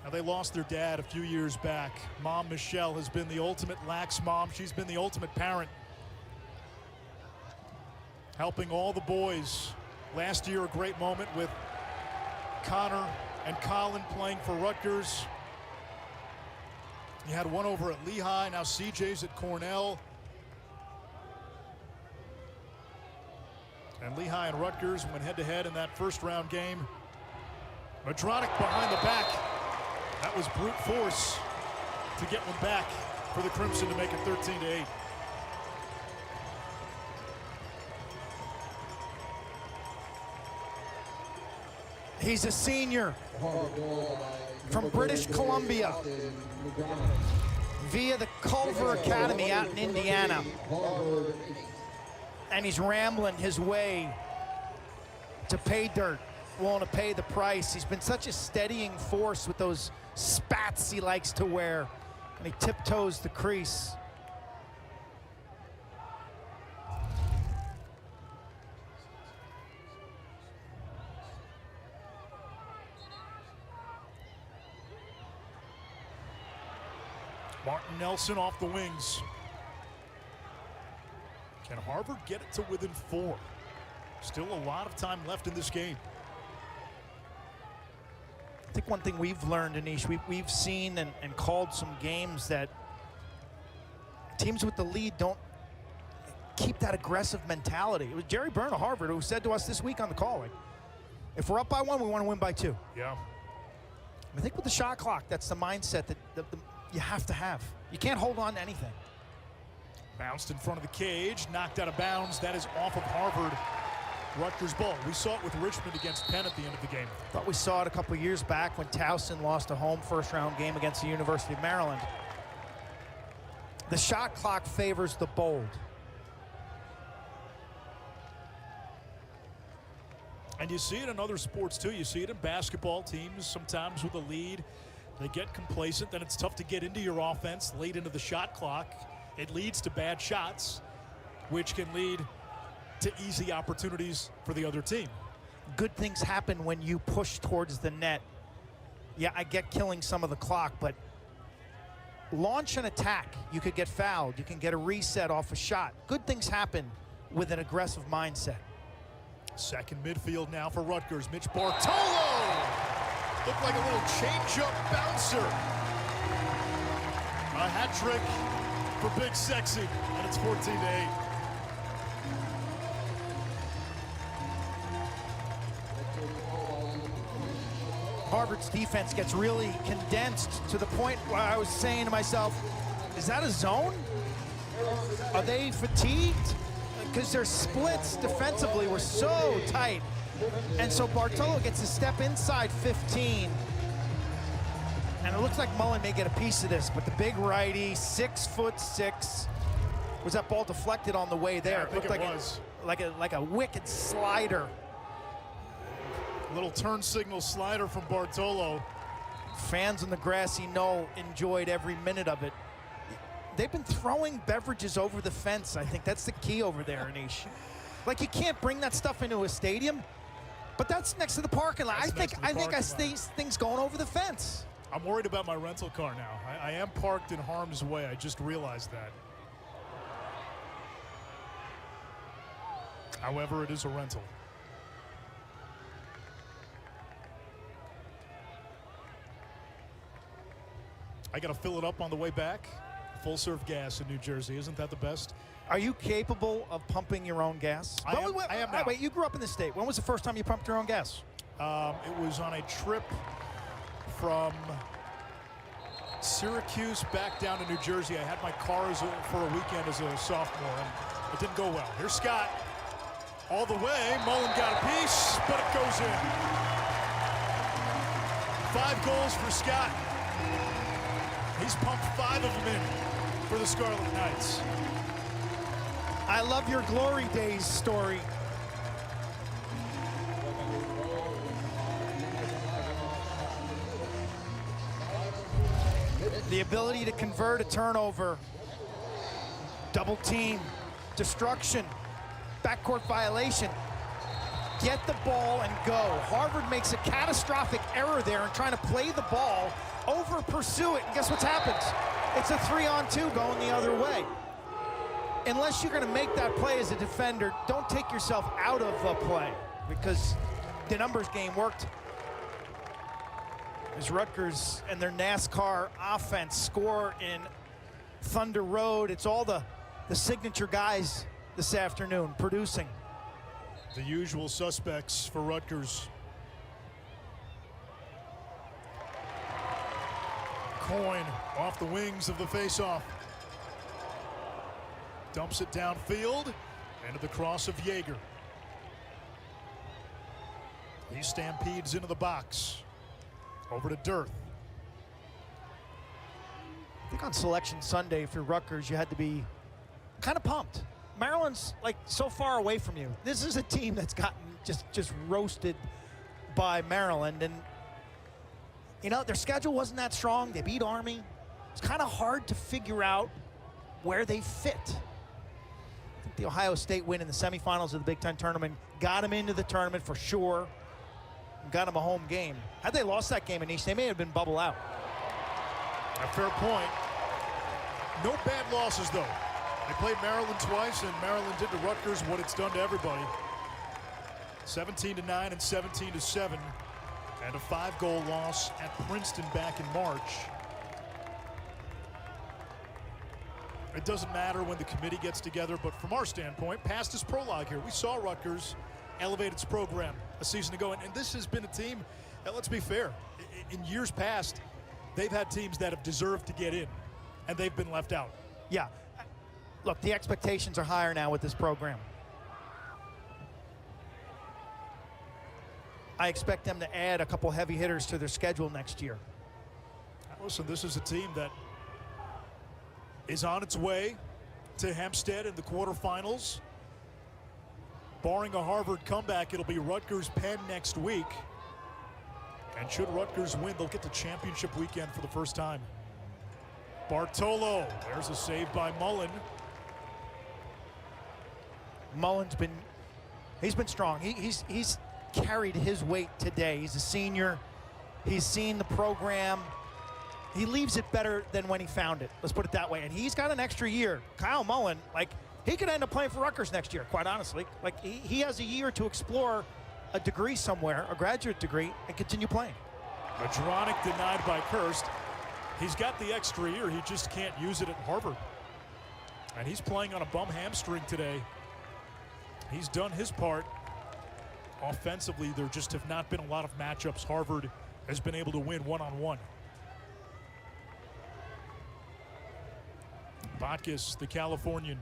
Now they lost their dad a few years back. Mom Michelle has been the ultimate lax mom. She's been the ultimate parent, helping all the boys. Last year a great moment with Connor and Colin playing for Rutgers. You had one over at Lehigh, now CJ's at Cornell. And Lehigh and Rutgers went head-to-head in that first-round game. Madronic behind the back. That was brute force to get one back for the Crimson to make it 13-8. He's a senior from British Columbia via the Culver Academy out in Indiana. And he's rambling his way to pay dirt, willing to pay the price. He's been such a steadying force with those spats he likes to wear, and he tiptoes the crease. Martin Nelson off the wings. Can Harvard get it to within 4? Still a lot of time left in this game. I think one thing we've learned, Anish, we've seen and called some games that teams with the lead don't keep that aggressive mentality. It was Jerry Byrne of Harvard who said to us this week on the call, like, if we're up by 1, we want to win by 2. Yeah. I think with the shot clock, that's the mindset that you have to have. You can't hold on to anything. Bounced in front of the cage, knocked out of bounds. That is off of Harvard. Rutgers ball. We saw it with Richmond against Penn at the end of the game. Thought we saw it a couple years back when Towson lost a home first-round game against the University of Maryland. The shot clock favors the bold. And you see it in other sports too. You see it in basketball teams. Sometimes with a lead, they get complacent. Then it's tough to get into your offense late into the shot clock. It leads to bad shots, which can lead to easy opportunities for the other team. Good things happen when you push towards the net. Yeah, I get killing some of the clock, but launch an attack. You could get fouled. You can get a reset off a shot. Good things happen with an aggressive mindset. Second midfield now for Rutgers. Mitch Bartolo! Looked like a little change-up bouncer. A hat trick for Big Sexy, and it's 14-8. Harvard's defense gets really condensed to the point where I was saying to myself, is that a zone? Are they fatigued? Because their splits defensively were so tight. And so Bartolo gets a step inside 15. And it looks like Mullen may get a piece of this, but the big righty, 6'6". Was that ball deflected on the way there? Yeah, I think it was. Like a wicked slider. Little turn signal slider from Bartolo. Fans in the grassy knoll enjoyed every minute of it. They've been throwing beverages over the fence. I think that's the key over there, Anish. Like, you can't bring that stuff into a stadium, but that's next to the parking lot. I think I see things going over the fence. I'm worried about my rental car now. I am parked in harm's way. I just realized that. However, it is a rental. I got to fill it up on the way back. Full serve gas in New Jersey. Isn't that the best? Are you capable of pumping your own gas? I am now. Wait, you grew up in the state. When was the first time you pumped your own gas? It was on a trip from Syracuse back down to New Jersey. I had my car for a weekend as a sophomore, and it didn't go well. Here's Scott. All the way. Mullen got a piece, but it goes in. 5 goals for Scott. He's pumped 5 of them in for the Scarlet Knights. I love your glory days story. The ability to convert a turnover, double team, destruction, backcourt violation, get the ball and go. Harvard makes a catastrophic error there in trying to play the ball, over pursue it, and guess what happens? It's a 3-on-2 going the other way. Unless you're gonna make that play as a defender, don't take yourself out of the play, because the numbers game worked. As Rutgers and their NASCAR offense score in Thunder Road, it's all the signature guys this afternoon producing. The usual suspects for Rutgers. Coyne off the wings of the faceoff. Dumps it downfield into the cross of Yeager. He stampedes into the box. Over to Dirth. I think on Selection Sunday for Rutgers, you had to be kind of pumped. Maryland's like so far away from you. This is a team that's gotten just roasted by Maryland, and you know, their schedule wasn't that strong. They beat Army. It's kind of hard to figure out where they fit. I think the Ohio State win in the semifinals of the Big Ten tournament got them into the tournament for sure, and got them a home game. Had they lost that game, Anish, they may have been bubble out. A fair point. No bad losses, though. They played Maryland twice, and Maryland did to Rutgers what it's done to everybody. 17-9 and 17-7, and a 5-goal loss at Princeton back in March. It doesn't matter when the committee gets together, but from our standpoint, past this prologue here, we saw Rutgers elevate its program a season ago, and this has been a team that, let's be fair, in years past, they've had teams that have deserved to get in, and they've been left out. Yeah. Look, the expectations are higher now with this program. I expect them to add a couple heavy hitters to their schedule next year. Listen, this is a team that is on its way to Hempstead in the quarterfinals. Barring a Harvard comeback, it'll be Rutgers-Penn next week. And should Rutgers win, they'll get to championship weekend for the first time. Bartolo, there's a save by Mullen. Mullen's been strong. He's carried his weight today. He's a senior. He's seen the program. He leaves it better than when he found it. Let's put it that way. And he's got an extra year. Kyle Mullen, like, he could end up playing for Rutgers next year, quite honestly. Like, he has a year to explore a degree somewhere, a graduate degree, and continue playing. Madronic denied by Kirst. He's got the extra year. He just can't use it at Harvard. And he's playing on a bum hamstring today. He's done his part. Offensively, there just have not been a lot of matchups Harvard has been able to win one-on-one. Botkus, the Californian.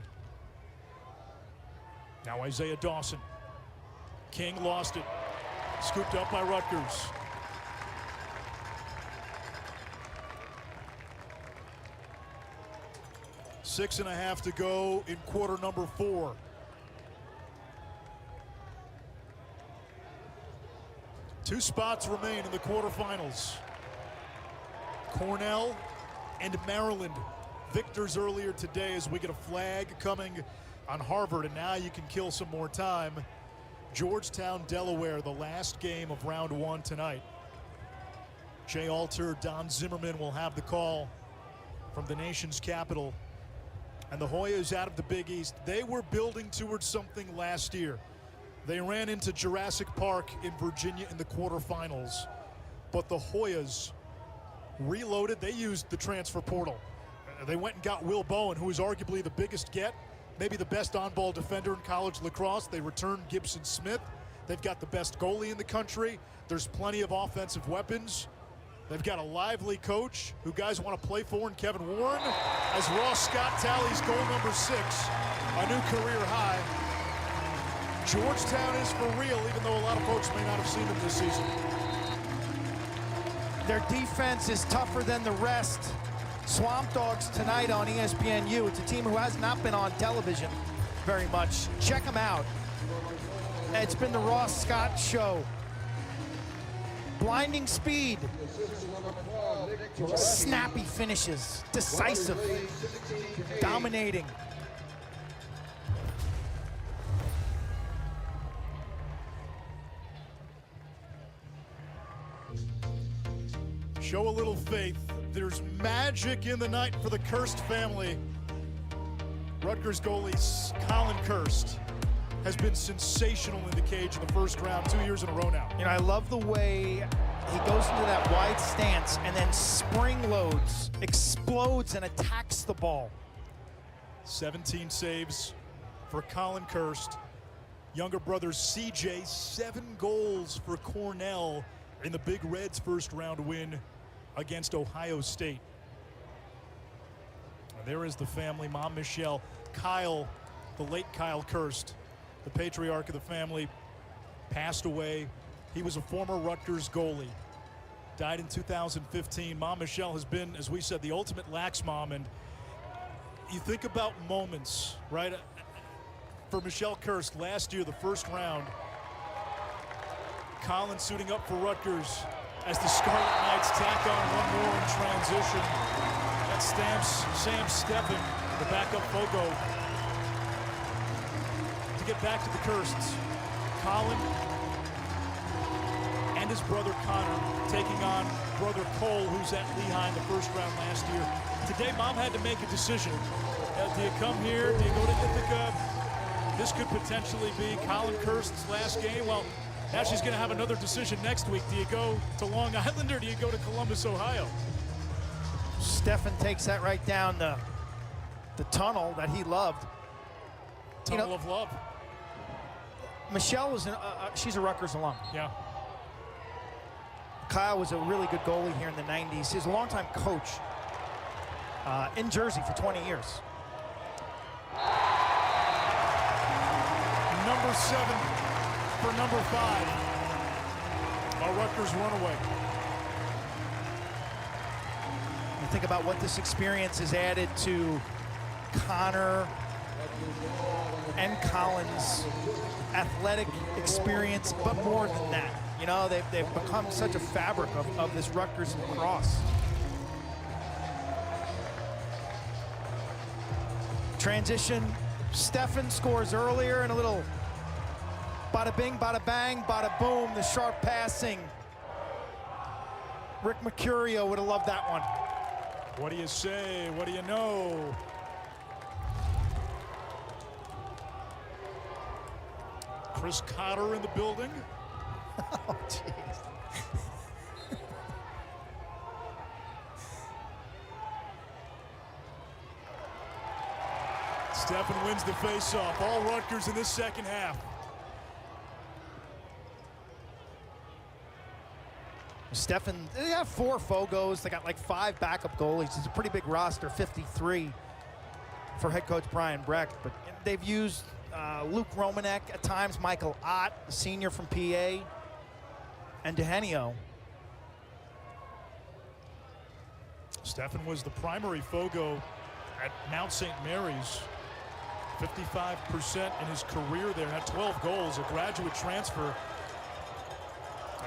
Now Isaiah Dawson. King lost it. Scooped up by Rutgers. Six and a half to go in quarter number 4. Two spots remain in the quarterfinals. Cornell and Maryland. Victors earlier today as we get a flag coming on Harvard, and now you can kill some more time. Georgetown, Delaware, the last game of round 1 tonight. Jay Alter, Don Zimmerman will have the call from the nation's capital. And the Hoyas out of the Big East, they were building towards something last year. They ran into Jurassic Park in Virginia in the quarterfinals, but the Hoyas reloaded. They used the transfer portal. They went and got Will Bowen, who is arguably the biggest get, maybe the best on-ball defender in college lacrosse. They returned Gibson Smith. They've got the best goalie in the country. There's plenty of offensive weapons. They've got a lively coach who guys want to play for in Kevin Warren, as Ross Scott tallies goal number 6, a new career high. Georgetown is for real, even though a lot of folks may not have seen them this season. Their defense is tougher than the rest. Swamp Dogs tonight on ESPNU. It's a team who has not been on television very much. Check them out. It's been the Ross Scott Show. Blinding speed. Snappy finishes. Decisive. Dominating. Show a little faith. There's magic in the night for the Kirst family. Rutgers goalie Colin Kirst has been sensational in the cage in the first round 2 years in a row now. You know, I love the way he goes into that wide stance and then spring loads, explodes, and attacks the ball. 17 saves for Colin Kirst. Younger brother CJ, 7 goals for Cornell in the Big Red's first round win against Ohio State. And there is the family, Mom Michelle. Kyle, the late Kyle Kirst, the patriarch of the family, passed away. He was a former Rutgers goalie. Died in 2015. Mom Michelle has been, as we said, the ultimate lax mom. And you think about moments, right? For Michelle Kirst, last year, the first round, Colin suiting up for Rutgers as the Scarlet Knights tack on one more in transition. That stamps Sam Steffen, the backup Fogo, to get back to the Kirsts. Colin and his brother Connor taking on brother Cole, who's at Lehigh in the first round last year. Today, Mom had to make a decision. Do you come here? Do you go to Ithaca? This could potentially be Colin Kirst's last game. Well, now she's going to have another decision next week. Do you go to Long Island or do you go to Columbus, Ohio? Stefan takes that right down the tunnel that he loved. Tunnel of love. Michelle was she's a Rutgers alum. Yeah. Kyle was a really good goalie here in the 90s. He was a longtime coach in Jersey for 20 years. Number 7 for number 5. A Rutgers runaway. You think about what this experience has added to Connor and Colin's athletic experience, but more than that. You know, they've become such a fabric of this Rutgers lacrosse. Transition, Stefan scores earlier and a little bada bing, bada bang, bada boom, the sharp passing. Rick Mercurio would have loved that one. What do you say? What do you know? Chris Cotter in the building. Oh, jeez. Stefan wins the face-off. All Rutgers in this second half. Stefan, they have 4 Fogos. They got like 5 backup goalies. It's a pretty big roster, 53 for head coach Brian Brecht. But they've used Luke Romanek at times, Michael Ott, the senior from PA, and Dehenio. Stefan was the primary Fogo at Mount St. Mary's. 55% in his career there, had 12 goals, a graduate transfer.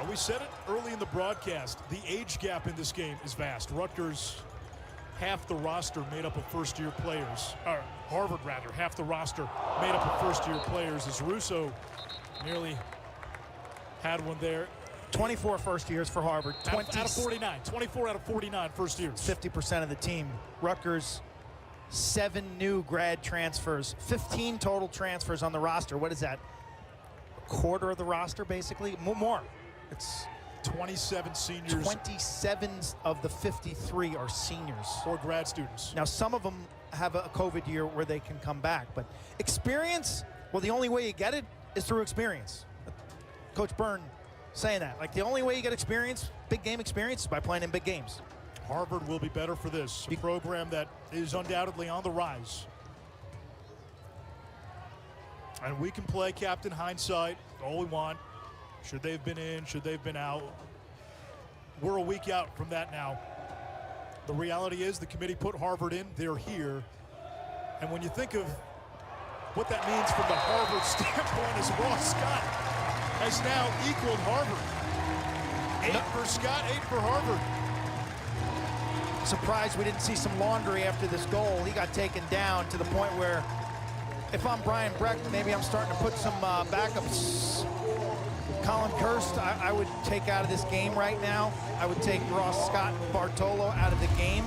We said it early in the broadcast, the age gap in this game is vast. Rutgers, half the roster made up of first-year players. Or Harvard, rather, half the roster made up of first-year players, as Russo nearly had one there. 24 first years for Harvard. Out of 49. 24 out of 49 first years. 50% of the team. Rutgers, 7 new grad transfers. 15 total transfers on the roster. What is that? A quarter of the roster, basically? More. It's 27 seniors. 27 of the 53 are seniors. Or grad students. Now, some of them have a COVID year where they can come back. But experience, well, the only way you get it is through experience. Coach Byrne saying that. Like, the only way you get experience, big game experience, is by playing in big games. Harvard will be better for this. A program that is undoubtedly on the rise. And we can play Captain Hindsight all we want. Should they have been in? Should they have been out? We're a week out from that now. The reality is the committee put Harvard in. They're here. And when you think of what that means from the Harvard standpoint, is Ross Scott has now equaled Harvard. 8 for Scott, 8 for Harvard. Surprised we didn't see some laundry after this goal. He got taken down to the point where if I'm Brian Brecht, maybe I'm starting to put some backups. Colin Kirst, I would take out of this game right now. I would take Ross Scott and Bartolo out of the game.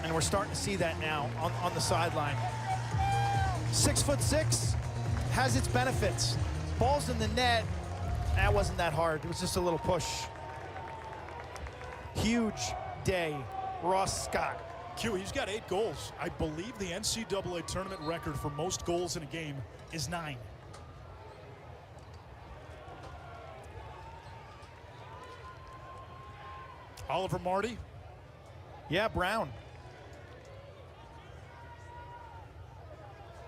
And we're starting to see that now on the sideline. 6'6" has its benefits. Ball's in the net. That wasn't that hard. It was just a little push. Huge day, Ross Scott. Q, he's got 8 goals. I believe the NCAA tournament record for most goals in a game is 9. Oliver Marty. Yeah, Brown.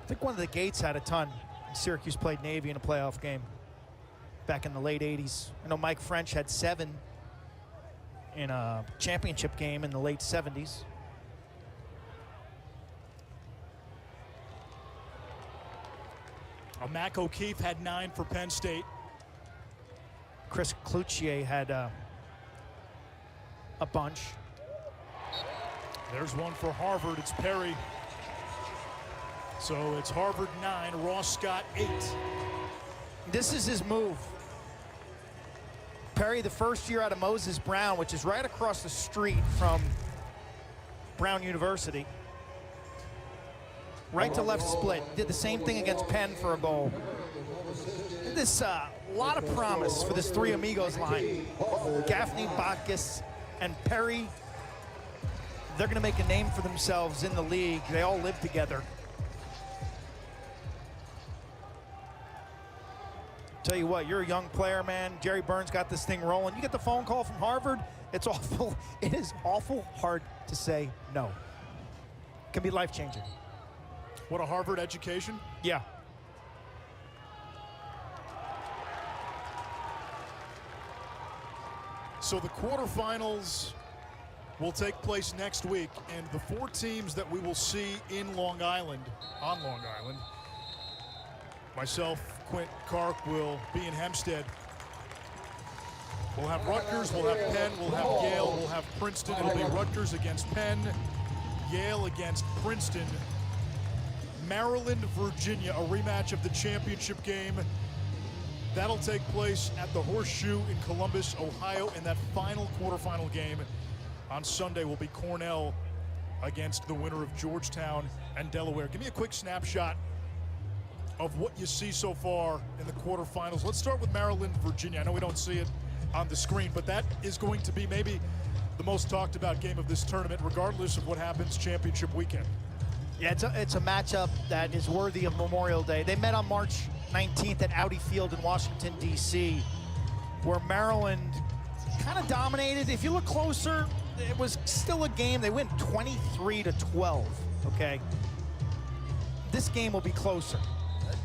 I think one of the Gates had a ton. Syracuse played Navy in a playoff game back in the late 80s. I know Mike French had 7 in a championship game in the late 70s. Mac O'Keefe had 9 for Penn State. Chris Cloutier had a bunch. There's one for Harvard. It's Perry. So it's Harvard 9, Ross Scott 8. This is his move. Perry, the first year out of Moses Brown, which is right across the street from Brown University. Right to left split. Did the same thing against Penn for a goal. This lot of promise for this Three Amigos line. Gaffney, Botkus, and Perry. They're going to make a name for themselves in the league. They all live together. Tell you what, you're a young player, man. Jerry Burns got this thing rolling. You get the phone call from Harvard, it's awful. It is awful hard to say no. Can be life-changing. What a Harvard education. Yeah. So the quarterfinals will take place next week, and the 4 teams that we will see on Long Island, myself, Quint Kark will be in Hempstead. We'll have Rutgers, we'll have Penn, we'll have Yale, we'll have Princeton. It'll be Rutgers against Penn, Yale against Princeton, Maryland, Virginia, a rematch of the championship game. That'll take place at the Horseshoe in Columbus, Ohio, and that final quarterfinal game on Sunday will be Cornell against the winner of Georgetown and Delaware. Give me a quick snapshot of what you see so far in the quarterfinals. Let's start with Maryland, Virginia. I know we don't see it on the screen, but that is going to be maybe the most talked about game of this tournament, regardless of what happens championship weekend. Yeah, it's a matchup that is worthy of Memorial Day. They met on March 19th at Audi Field in Washington, D.C., where Maryland kind of dominated. If you look closer, it was still a game. They went 23-12, okay? This game will be closer.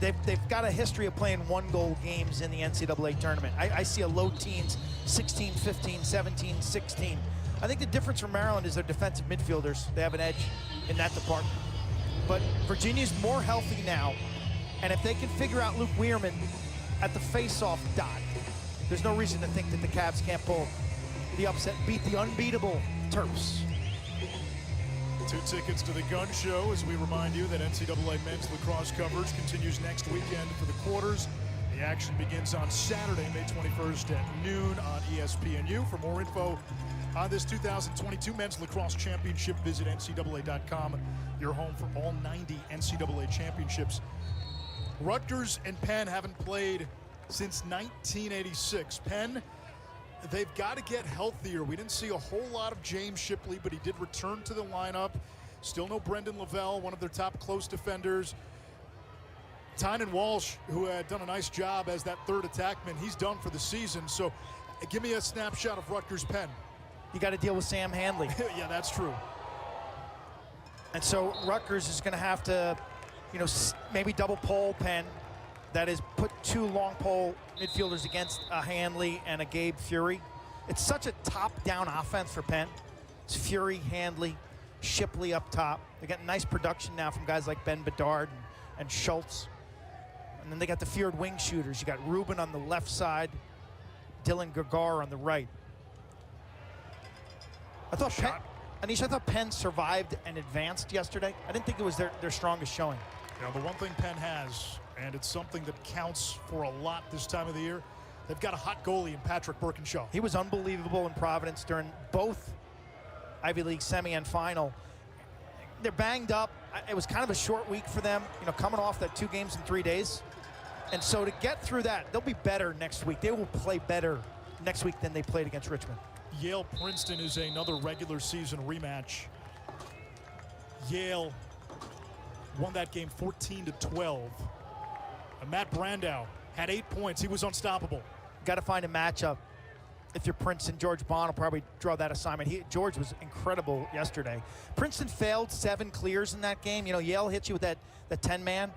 They've got a history of playing 1-goal games in the NCAA tournament. I see a low teens, 16, 15, 17, 16. I think the difference for Maryland is their defensive midfielders. They have an edge in that department. But Virginia's more healthy now, and if they can figure out Luke Weirman at the face-off dot, there's no reason to think that the Cavs can't pull the upset, beat the unbeatable Terps. 2 tickets to the Gun Show as we remind you that NCAA men's lacrosse coverage continues next weekend for the quarters. The action begins on Saturday, May 21st at noon on ESPNU. For more info on this 2022 men's lacrosse championship, visit ncaa.com, your home for all 90 NCAA championships. Rutgers and Penn haven't played since 1986. Penn, they've got to get healthier. We didn't see a whole lot of James Shipley, but he did return to the lineup. Still no Brendan Lavelle, one of their top close defenders. Tynan Walsh, who had done a nice job as that third attackman, he's done for the season. So give me a snapshot of Rutgers Penn. You got to deal with Sam Handley. Yeah, that's true. And so Rutgers is going to have to, you know, maybe double pole Penn. That is, put 2 long pole midfielders against a Handley and a Gabe Fury. It's such a top-down offense for Penn. It's Fury, Handley, Shipley up top. They got nice production now from guys like Ben Bedard and Schultz. And then they got the feared wing shooters. You got Rubin on the left side, Dylan Gagar on the right. I thought Penn survived and advanced yesterday. I didn't think it was their strongest showing. Now, the one thing Penn has, and it's something that counts for a lot this time of the year, they've got a hot goalie in Patrick Birkinshaw. He was unbelievable in Providence during both Ivy League semi and final. They're banged up. It was kind of a short week for them, you know, coming off that 2 games in 3 days. And so to get through that, they'll be better next week. They will play better next week than they played against Richmond. Yale Princeton is another regular season rematch. Yale won that game 14-12. And Matt Brandow had 8 points. He was unstoppable. Got to find a matchup. If you're Princeton, George Bond will probably draw that assignment. George was incredible yesterday. Princeton failed 7 clears in that game. You know, Yale hits you with that 10-man.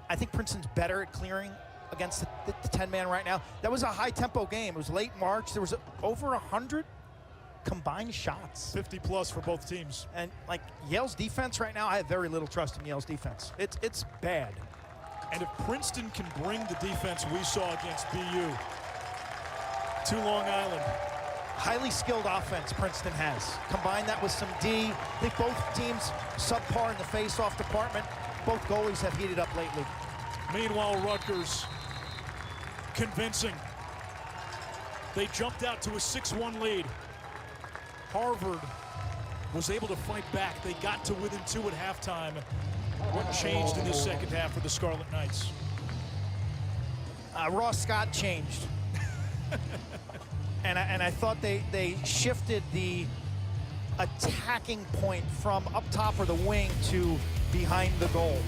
I think Princeton's better at clearing against the 10-man right now. That was a high-tempo game. It was late March. There was over 100 combined shots. 50+ for both teams. And, like, Yale's defense right now, I have very little trust in Yale's defense. It's bad. And if Princeton can bring the defense we saw against BU to Long Island. Highly skilled offense Princeton has. Combine that with some D. I think both teams subpar in the face-off department. Both goalies have heated up lately. Meanwhile, Rutgers convincing They jumped out to a 6-1 lead. Harvard was able to fight back. They got to within 2 at halftime. What changed in this second half for the Scarlet Knights? Ross Scott changed. and I thought they shifted the attacking point from up top or the wing to behind the goal.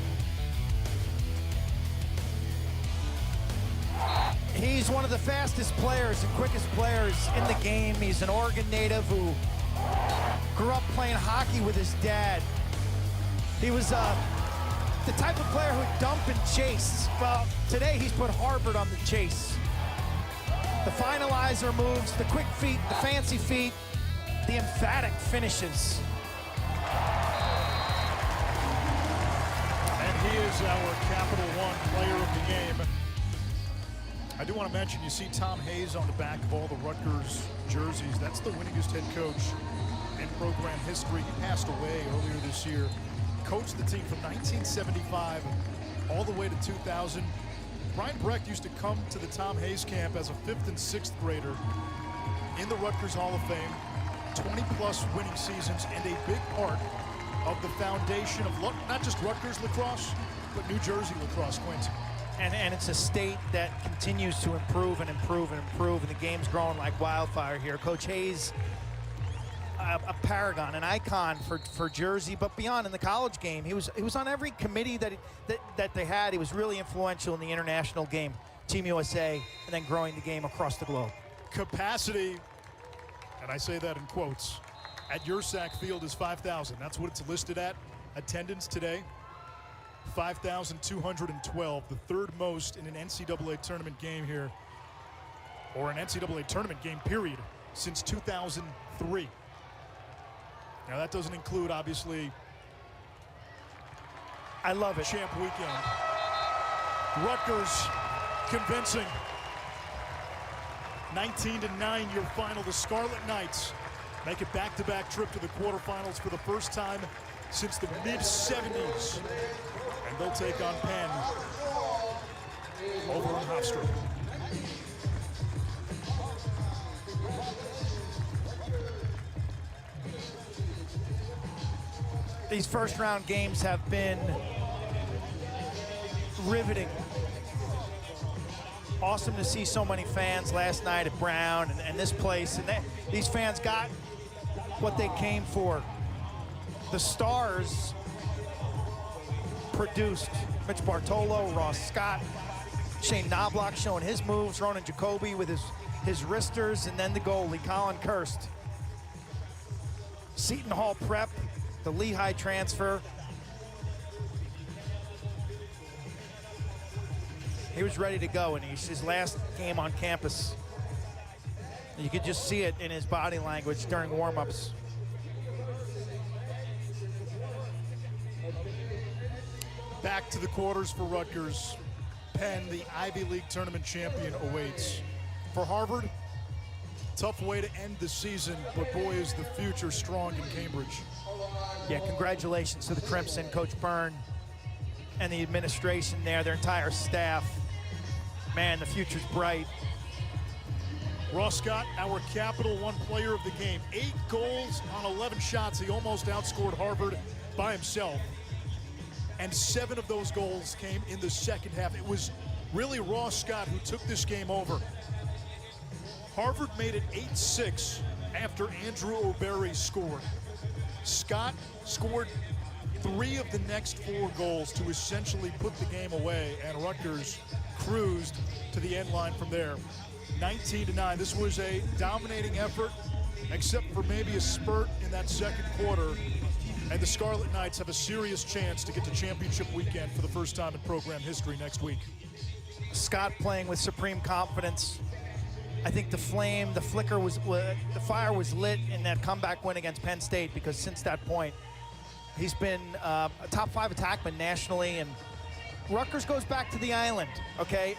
He's one of the fastest players and quickest players in the game. He's an Oregon native who grew up playing hockey with his dad. He was the type of player who'd dump and chase. Well, today he's put Harvard on the chase. The finalizer moves, the quick feet, the fancy feet, the emphatic finishes. And he is our Capital One player of the game. I do want to mention, you see Tom Hayes on the back of all the Rutgers jerseys. That's the winningest head coach in program history. He passed away earlier this year. Coached the team from 1975 all the way to 2000. Brian Brecht used to come to the Tom Hayes camp as a 5th and 6th grader in the Rutgers Hall of Fame. 20-plus winning seasons and a big part of the foundation of not just Rutgers lacrosse, but New Jersey lacrosse, Quint. And it's a state that continues to improve and improve and improve, and the game's growing like wildfire here. Coach Hayes, a paragon, an icon for Jersey, but beyond in the college game. He was on every committee that they had. He was really influential in the international game, Team USA, and then growing the game across the globe. Capacity, and I say that in quotes, at Yersack Field is 5,000. That's what it's listed at. Attendance today, 5,212, the third most in an NCAA tournament game here, or an NCAA tournament game, period, since 2003. Now that doesn't include, obviously, I love it. Champ weekend. Rutgers convincing. 19-9 your final. The Scarlet Knights make a back-to-back trip to the quarterfinals for the first time since the mid-70s. And they'll take on Penn over on Hofstra. These first-round games have been riveting. Awesome to see so many fans last night at Brown and this place. And these fans got what they came for. The stars produced. Mitch Bartolo, Ross Scott, Shane Knobloch showing his moves, Ronan Jacoby with his wristers, and then the goalie, Colin Kirst. Seton Hall prep, the Lehigh transfer. He was ready to go, and his last game on campus. You could just see it in his body language during warm-ups. Back to the quarters for Rutgers. Penn, the Ivy League tournament champion, awaits. For Harvard, tough way to end the season, but boy, is the future strong in Cambridge. Yeah, congratulations to the Crimson, Coach Byrne, and the administration there, their entire staff. Man, the future's bright. Ross Scott, our Capital One player of the game. 8 goals on 11 shots. He almost outscored Harvard by himself. And 7 of those goals came in the second half. It was really Ross Scott who took this game over. Harvard made it 8-6 after Andrew O'Berry scored. Scott scored 3 of the next 4 goals to essentially put the game away, and Rutgers cruised to the end line from there. 19-9. This was a dominating effort, except for maybe a spurt in that second quarter. And the Scarlet Knights have a serious chance to get to championship weekend for the first time in program history next week. Scott playing with supreme confidence. I think the fire was lit in that comeback win against Penn State, because since that point, he's been a top 5 attackman nationally, and Rutgers goes back to the island, okay?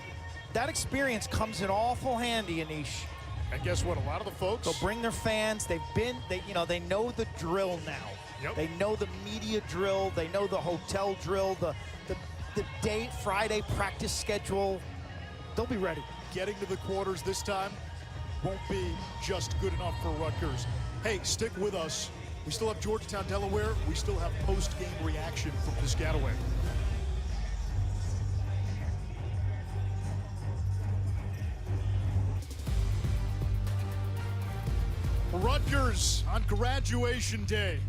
That experience comes in awful handy, Anish. And guess what? A lot of the folks... They'll bring their fans. They know the drill now. Yep. They know the media drill. They know the hotel drill, the Friday practice schedule. They'll be ready. Getting to the quarters this time won't be just good enough for Rutgers. Hey, stick with us. We still have Georgetown, Delaware. We still have post-game reaction from Piscataway. Rutgers on graduation day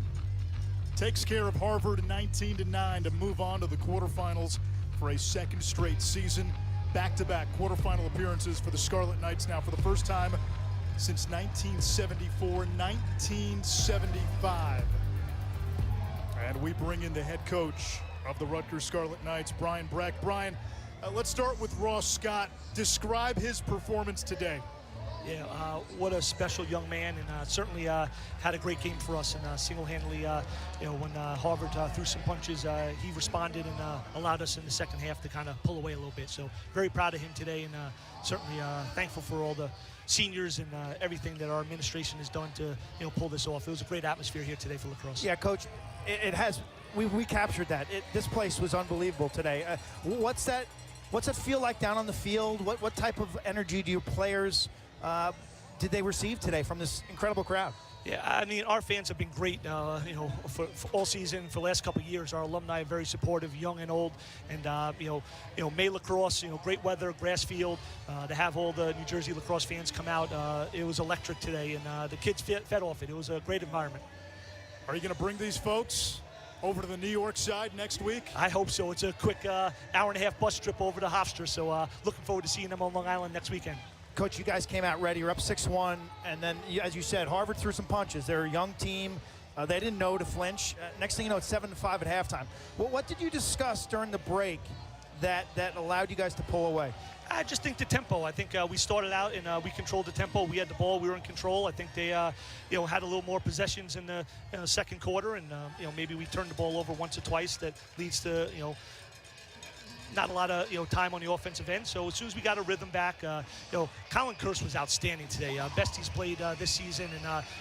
takes care of Harvard 19-9 to move on to the quarterfinals for a second straight season. Back-to-back quarterfinal appearances for the Scarlet Knights now for the first time since 1974, 1975. And we bring in the head coach of the Rutgers Scarlet Knights, Brian Breck. Brian, let's start with Ross Scott. Describe his performance today. Yeah, what a special young man, and certainly had a great game for us. And single-handedly, when Harvard threw some punches, he responded and allowed us in the second half to kind of pull away a little bit. So very proud of him today, and certainly thankful for all the seniors and everything that our administration has done to pull this off. It was a great atmosphere here today for lacrosse. Yeah, Coach, it has. We captured that. This place was unbelievable today. What's that feel like down on the field? What type of energy do your players? Did they receive today from this incredible crowd? Yeah, I mean, our fans have been great, for all season, for the last couple of years. Our alumni are very supportive, young and old, and May Lacrosse, great weather, grass field. To have all the New Jersey lacrosse fans come out, it was electric today, and the kids fed off it. It was a great environment. Are you going to bring these folks over to the New York side next week? I hope so. It's a quick hour-and-a-half bus trip over to Hofstra, so looking forward to seeing them on Long Island next weekend. Coach, you guys came out ready. You're up 6-1, and then, as you said, Harvard threw some punches. They're a young team. They didn't know to flinch. Next thing you know, it's 7-5 at halftime. Well, what did you discuss during the break that allowed you guys to pull away? I just think the tempo. I think we started out and we controlled the tempo. We had the ball. We were in control. I think they, had a little more possessions in the second quarter, and maybe we turned the ball over once or twice. That leads to not a lot of time on the offensive end. So as soon as we got a rhythm back, Colin Kurst was outstanding today. Best he's played this season,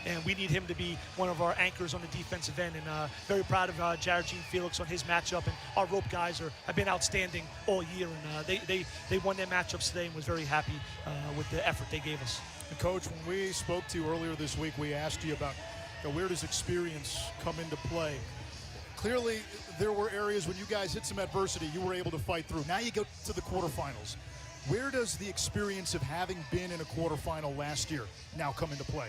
and we need him to be one of our anchors on the defensive end. And very proud of Jared Jean Felix on his matchup. And our rope guys have been outstanding all year, and they won their matchups today, and was very happy with the effort they gave us. And Coach, when we spoke to you earlier this week, we asked you about where does experience come into play. Clearly, there were areas when you guys hit some adversity, you were able to fight through. Now you go to the quarterfinals. Where does the experience of having been in a quarterfinal last year now come into play?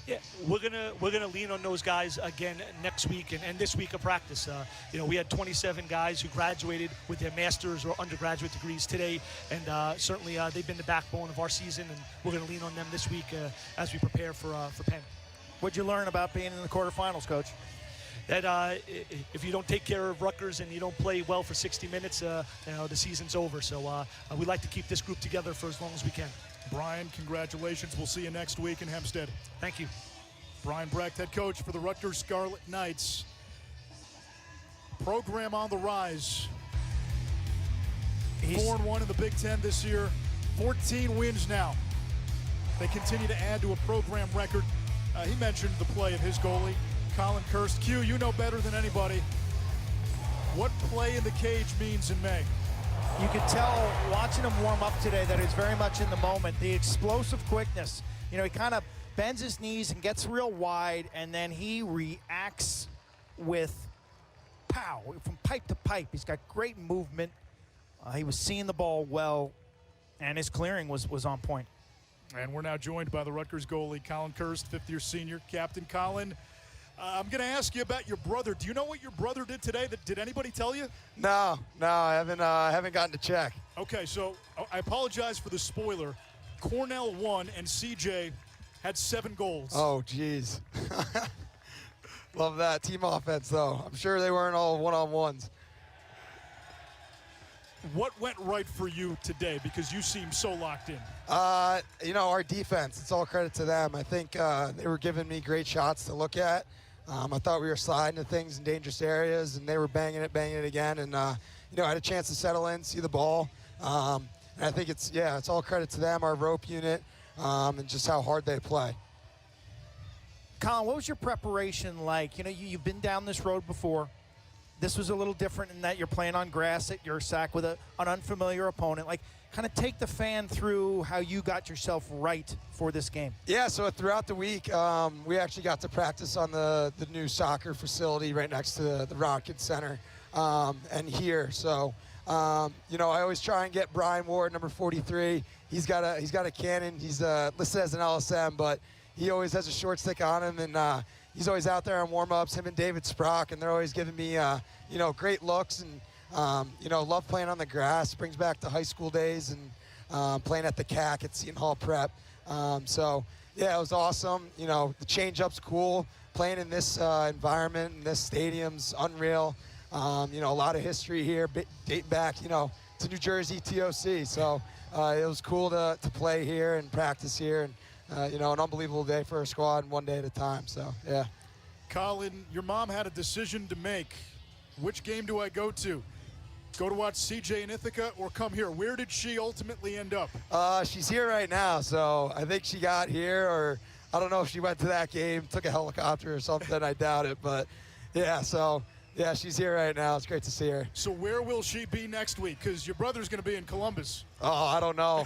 Yeah, we're gonna lean on those guys again next week and this week of practice. We had 27 guys who graduated with their master's or undergraduate degrees today, and certainly they've been the backbone of our season, and we're gonna lean on them this week as we prepare for Penn. What'd you learn about being in the quarterfinals, Coach? That if you don't take care of Rutgers and you don't play well for 60 minutes, the season's over. So we like to keep this group together for as long as we can. Brian, congratulations. We'll see you next week in Hempstead. Thank you. Brian Brecht, head coach for the Rutgers Scarlet Knights. Program on the rise. 4-1 in the Big Ten this year. 14 wins now. They continue to add to a program record. He mentioned the play of his goalie, Colin Kurst. Q, you know better than anybody what play in the cage means in May. You could tell watching him warm up today that he's very much in the moment. The explosive quickness. He kind of bends his knees and gets real wide, and then he reacts with pow from pipe to pipe. He's got great movement. He was seeing the ball well, and his clearing was on point. And we're now joined by the Rutgers goalie, Colin Kurst, fifth-year senior. Captain Colin, I'm going to ask you about your brother. Do you know what your brother did today? Did anybody tell you? No, I haven't gotten to check. Okay, so I apologize for the spoiler. Cornell won, and CJ had 7 goals. Oh, geez. Love that. Team offense, though. I'm sure they weren't all one-on-ones. What went right for you today? Because you seem so locked in. Our defense, it's all credit to them. I think they were giving me great shots to look at. I thought we were sliding to things in dangerous areas, and they were banging it again. And, I had a chance to settle in, see the ball. And I think it's all credit to them, our rope unit, and just how hard they play. Colin, what was your preparation like? You've been down this road before. This was a little different in that you're playing on grass at your sack with an unfamiliar opponent. Like, kind of take the fan through how you got yourself right for this game. Yeah, so throughout the week, we actually got to practice on the new soccer facility right next to the Rutgers Center and here. So, you know, I always try and get Brian Ward, number 43. He's got a cannon. He's listed as an LSM, but he always has a short stick on him, and he's always out there on warm-ups, him and David Sprock, and they're always giving me, you know, great looks, and, you know, love playing on the grass. Brings back the high school days and playing at the CAC at Seton Hall Prep. So, yeah, it was awesome. You know, the change-up's cool. Playing in this environment, in this stadium's unreal. You know, a lot of history here, dating back, you know, to New Jersey TOC. So it was cool to play here and practice here, and you know, an unbelievable day for our squad, and one day at a time. So yeah. Colin, your mom had a decision to make. Which game do I go to? Go to watch CJ in Ithaca or come here? Where did she ultimately end up? She's here right now, so I think she got here, or I don't know if she went to that game, took a helicopter or something. I doubt it, but yeah. So. Yeah, she's here right now. It's great to see her. So where will she be next week? Because your brother's going to be in Columbus. Oh, I don't know.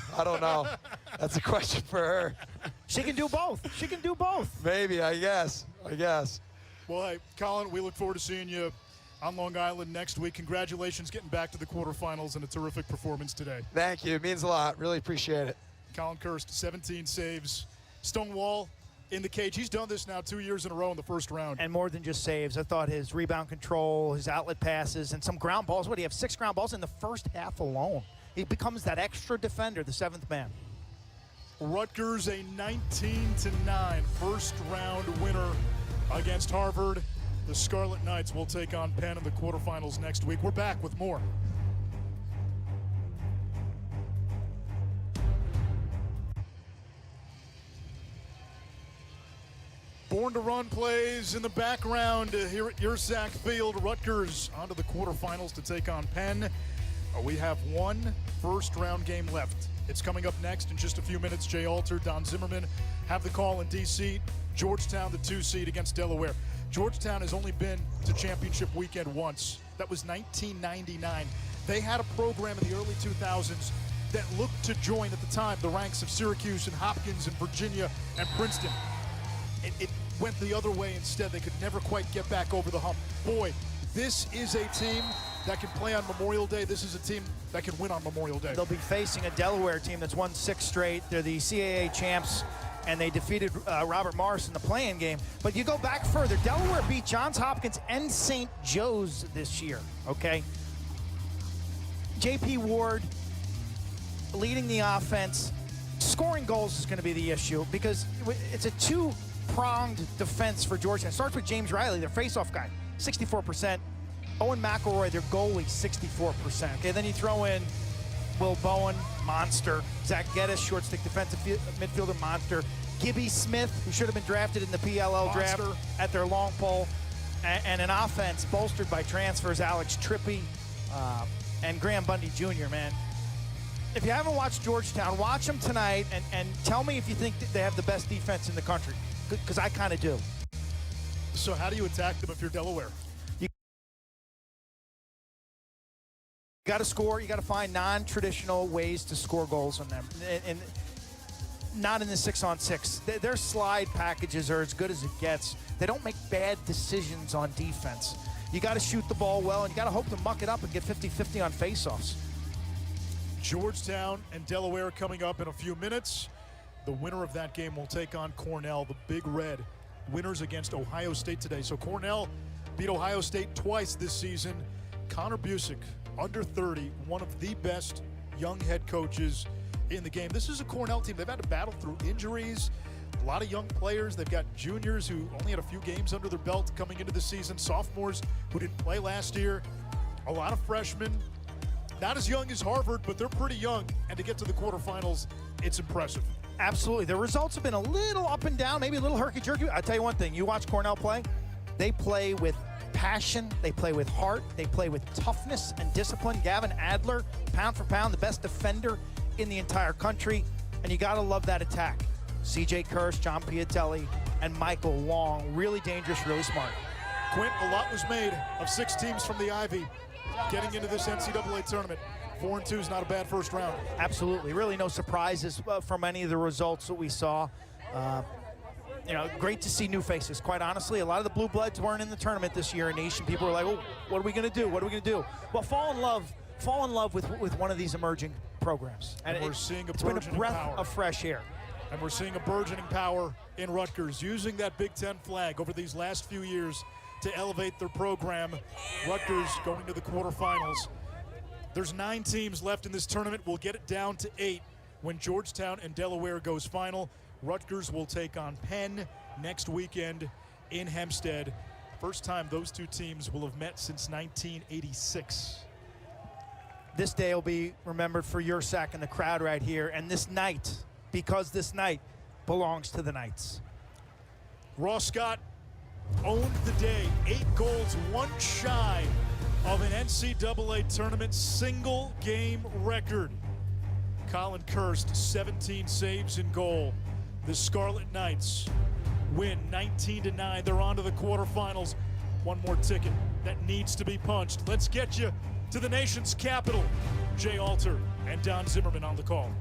That's a question for her. She can do both. She can do both. Maybe, I guess. Well, hey, Colin, we look forward to seeing you on Long Island next week. Congratulations getting back to the quarterfinals and a terrific performance today. Thank you. It means a lot. Really appreciate it. Colin Kirst, 17 saves. Stonewall in the cage. He's done this now 2 years in a row in the first round. And more than just saves. I thought his rebound control, his outlet passes, and some ground balls. What do you have? 6 ground balls in the first half alone. He becomes that extra defender, the 7th man. Rutgers, a 19-9 first round winner against Harvard. The Scarlet Knights will take on Penn in the quarterfinals next week. We're back with more. Born to Run plays in the background here at Yersack Field. Rutgers onto the quarterfinals to take on Penn. We have one first-round game left. It's coming up next in just a few minutes. Jay Alter, Don Zimmerman have the call in D.C. Georgetown, the 2 seed against Delaware. Georgetown has only been to championship weekend once. That was 1999. They had a program in the early 2000s that looked to join at the time the ranks of Syracuse and Hopkins and Virginia and Princeton. It went the other way instead. They could never quite get back over the hump. Boy, this is a team that can play on Memorial Day. This is a team that can win on Memorial Day. They'll be facing a Delaware team that's won 6 straight. They're the CAA champs, and they defeated Robert Morris in the play-in game. But you go back further. Delaware beat Johns Hopkins and St. Joe's this year, okay? J.P. Ward leading the offense. Scoring goals is going to be the issue because it's a two-pronged defense for Georgetown. It starts with James Riley, their face-off guy, 64%. Owen McElroy, their goalie, 64%. Okay, then you throw in Will Bowen, monster. Zach Geddes, short stick defensive midfielder, monster. Gibby Smith, who should have been drafted in the PLL draft at their long pole. And an offense bolstered by transfers, Alex Trippi and Graham Bundy Jr., man. If you haven't watched Georgetown, watch them tonight and tell me if you think that they have the best defense in the country, because I kind of do. So how do you attack them if you're Delaware? You got to score. You got to find non-traditional ways to score goals on them, and not in the 6-on-6. Their slide packages are as good as it gets. They don't make bad decisions on defense. You got to shoot the ball well, and you got to hope to muck it up and get 50-50 on faceoffs. Georgetown and Delaware coming up in a few minutes. The winner of that game will take on Cornell, the Big Red. Winners against Ohio State today. So Cornell beat Ohio State twice this season. Connor Busick, under 30, one of the best young head coaches in the game. This is a Cornell team. They've had to battle through injuries, a lot of young players. They've got juniors who only had a few games under their belt coming into the season, sophomores who didn't play last year, a lot of freshmen. Not as young as Harvard, but they're pretty young, and to get to the quarterfinals, it's impressive. Absolutely. The results have been a little up and down, maybe a little herky-jerky. I'll tell you one thing. You watch Cornell play, they play with passion, they play with heart, they play with toughness and discipline. Gavin Adler, pound for pound, the best defender in the entire country, and you got to love that attack. C.J. Kirsch, John Piatelli, and Michael Long, really dangerous, really smart. Quint, a lot was made of 6 teams from the Ivy getting into this NCAA tournament. 4-2 is not a bad first round. Absolutely. Really no surprises from any of the results that we saw. You know, great to see new faces. Quite honestly, a lot of the Blue Bloods weren't in the tournament this year, Anish, and people were like, oh, what are we going to do? What are we going to do? Well, fall in love with one of these emerging programs. And we're seeing it's been a breath of fresh air. And we're seeing a burgeoning power in Rutgers, using that Big Ten flag over these last few years to elevate their program. Rutgers going to the quarterfinals. There's 9 teams left in this tournament. We'll get it down to 8 when Georgetown and Delaware goes final. Rutgers will take on Penn next weekend in Hempstead. First time those 2 teams will have met since 1986. This day will be remembered for your sack and the crowd right here, and this night, because this night belongs to the Knights. Ross Scott owned the day. 8 goals, 1 shy of an NCAA tournament single game record. Colin Kirst, 17 saves in goal. The Scarlet Knights win 19-9. They're on to the quarterfinals. One more ticket that needs to be punched. Let's get you to the nation's capital. Jay Alter and Don Zimmerman on the call.